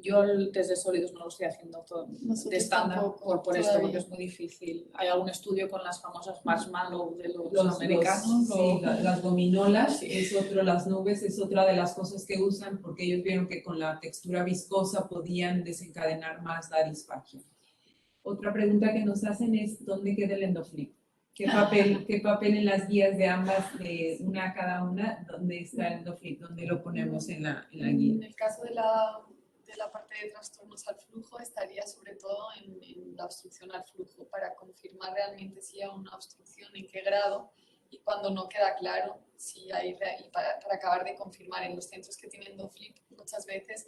Yo el test de sólidos no lo estoy haciendo todo de estándar por esto, porque es muy difícil. Hay algún estudio con las famosas marshmallow de los americanos. Sí, las gominolas es otro, las nubes es otra de las cosas que usan porque ellos vieron que con la textura viscosa podían desencadenar más la disfagia. Otra pregunta que nos hacen es ¿dónde queda el endoflip? ¿Qué papel en las guías de ambas, de una a cada una, dónde está el endoflip? ¿Dónde lo ponemos en la guía? En el caso de la parte de trastornos al flujo estaría sobre todo en la obstrucción al flujo para confirmar realmente si hay una obstrucción, en qué grado, y cuando no queda claro si hay, y para acabar de confirmar en los centros que tienen endoflip muchas veces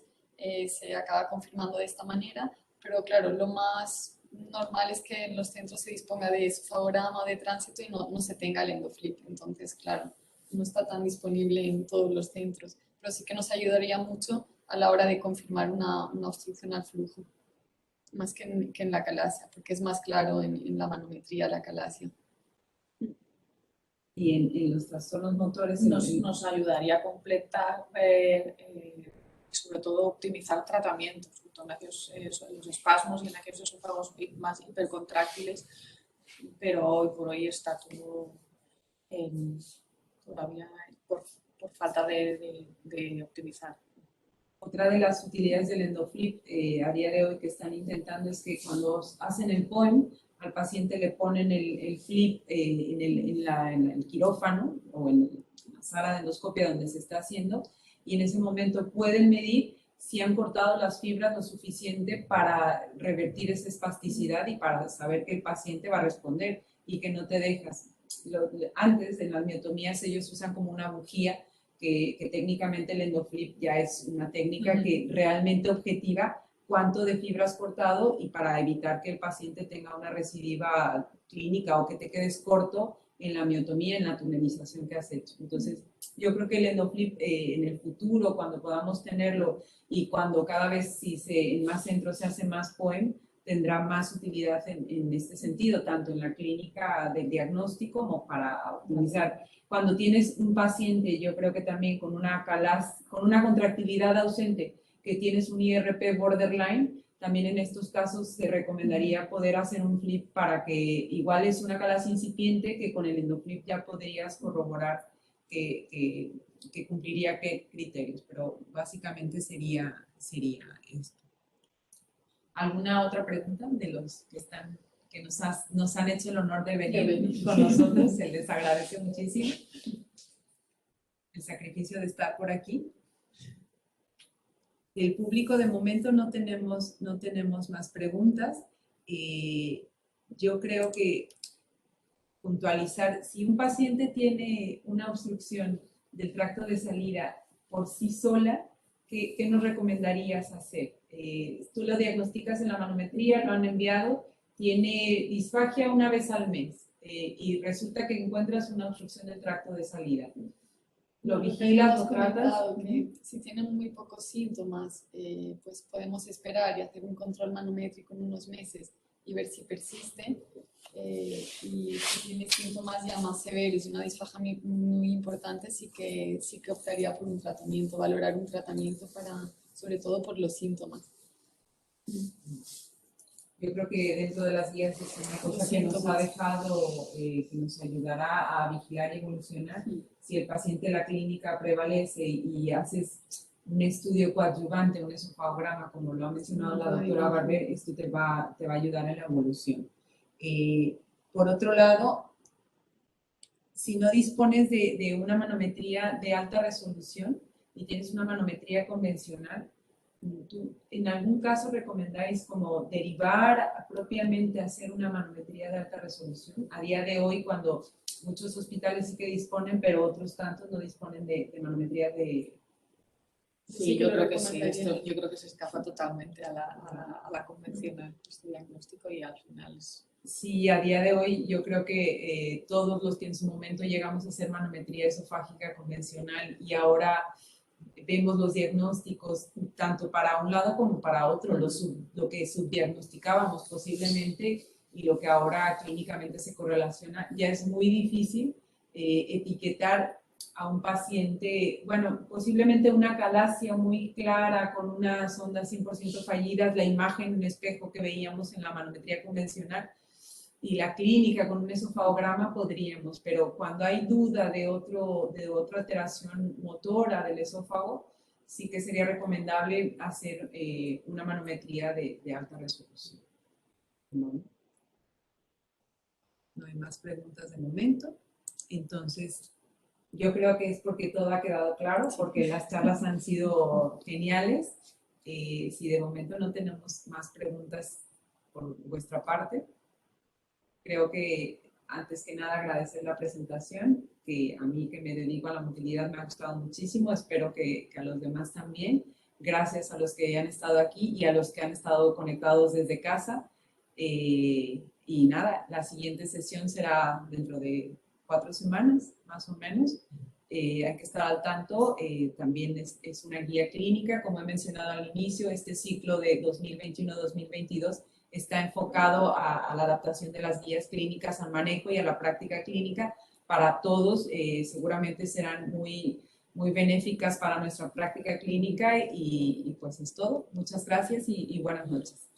se acaba confirmando de esta manera, pero claro, lo más normal es que en los centros se disponga de esofagograma o de tránsito y no se tenga el endoflip, entonces claro, no está tan disponible en todos los centros, pero sí que nos ayudaría mucho a la hora de confirmar una obstrucción al flujo, más que en la calasia, porque es más claro en la manometría la calasia. Y en los trastornos motores nos ayudaría a completar, sobre todo optimizar tratamientos, en aquellos los espasmos y en aquellos esófagos más hipercontráctiles, pero hoy por hoy está todo todavía por falta de optimizar. Otra de las utilidades del endoflip a día de hoy que están intentando es que cuando hacen el POEM, al paciente le ponen el flip en el quirófano o en la sala de endoscopia donde se está haciendo y en ese momento pueden medir si han cortado las fibras lo suficiente para revertir esa espasticidad y para saber que el paciente va a responder y que no te dejas. Antes, en las miotomías, ellos usan como una bujía que técnicamente el endoflip ya es una técnica que realmente objetiva cuánto de fibra has cortado y para evitar que el paciente tenga una recidiva clínica o que te quedes corto en la miotomía, en la tunelización que has hecho. Entonces, yo creo que el endoflip en el futuro, cuando podamos tenerlo y cuando cada vez en más centros se hace más POEM, tendrá más utilidad en este sentido, tanto en la clínica del diagnóstico como para optimizar. Cuando tienes un paciente, yo creo que también con una contractilidad ausente, que tienes un IRP borderline, también en estos casos se recomendaría poder hacer un flip para que igual es una calasia incipiente que con el endoflip ya podrías corroborar que cumpliría qué criterios, pero básicamente sería esto. ¿Alguna otra pregunta de los que nos han hecho el honor de venir con nosotros? Se les agradece muchísimo el sacrificio de estar por aquí. Del público de momento no tenemos más preguntas. Yo creo que puntualizar, si un paciente tiene una obstrucción del tracto de salida por sí sola, ¿qué nos recomendarías hacer? Tú lo diagnosticas en la manometría, lo han enviado, tiene disfagia una vez al mes y resulta que encuentras una obstrucción del tracto de salida. ¿Lo vigilas, lo tratas? Que si tienen muy pocos síntomas, pues podemos esperar y hacer un control manométrico en unos meses y ver si persiste. Y si tiene síntomas ya más severos y una disfagia muy importante, sí que optaría por un tratamiento, valorar un tratamiento sobre todo por los síntomas. Yo creo que dentro de las guías es una cosa que nos ha dejado, que nos ayudará a vigilar y evolucionar. Si el paciente en la clínica prevalece y haces un estudio coadyuvante, un esofagograma, como lo ha mencionado la doctora Barber, esto te va a ayudar en la evolución. Por otro lado, si no dispones de una manometría de alta resolución y tienes una manometría convencional, ¿tú en algún caso recomendáis como derivar propiamente hacer una manometría de alta resolución? A día de hoy, cuando muchos hospitales sí que disponen, pero otros tantos no disponen de manometrías de... Sí, yo creo que sí. Yo creo que se escapa totalmente a la convencional, este diagnóstico, y al final es... Sí, a día de hoy yo creo que todos los que en su momento llegamos a hacer manometría esofágica convencional y ahora vemos los diagnósticos tanto para un lado como para otro, lo que subdiagnosticábamos posiblemente y lo que ahora clínicamente se correlaciona, ya es muy difícil etiquetar a un paciente, bueno, posiblemente una calasia muy clara con unas ondas 100% fallidas, la imagen en espejo que veíamos en la manometría convencional y la clínica con un esofagograma podríamos, pero cuando hay duda de otra alteración motora del esófago, sí que sería recomendable hacer una manometría de alta resolución. No hay más preguntas de momento. Entonces, yo creo que es porque todo ha quedado claro, porque las charlas han sido geniales. Si de momento no tenemos más preguntas por vuestra parte, creo que antes que nada agradecer la presentación, que a mí que me dedico a la motilidad me ha gustado muchísimo, espero que a los demás también. Gracias a los que han estado aquí y a los que han estado conectados desde casa. Y nada, la siguiente sesión será dentro de 4 semanas, más o menos. Hay que estar al tanto, también es una guía clínica, como he mencionado al inicio, este ciclo de 2021-2022 está enfocado a la adaptación de las guías clínicas al manejo y a la práctica clínica para todos. Seguramente serán muy benéficas para nuestra práctica clínica y pues es todo. Muchas gracias y buenas noches.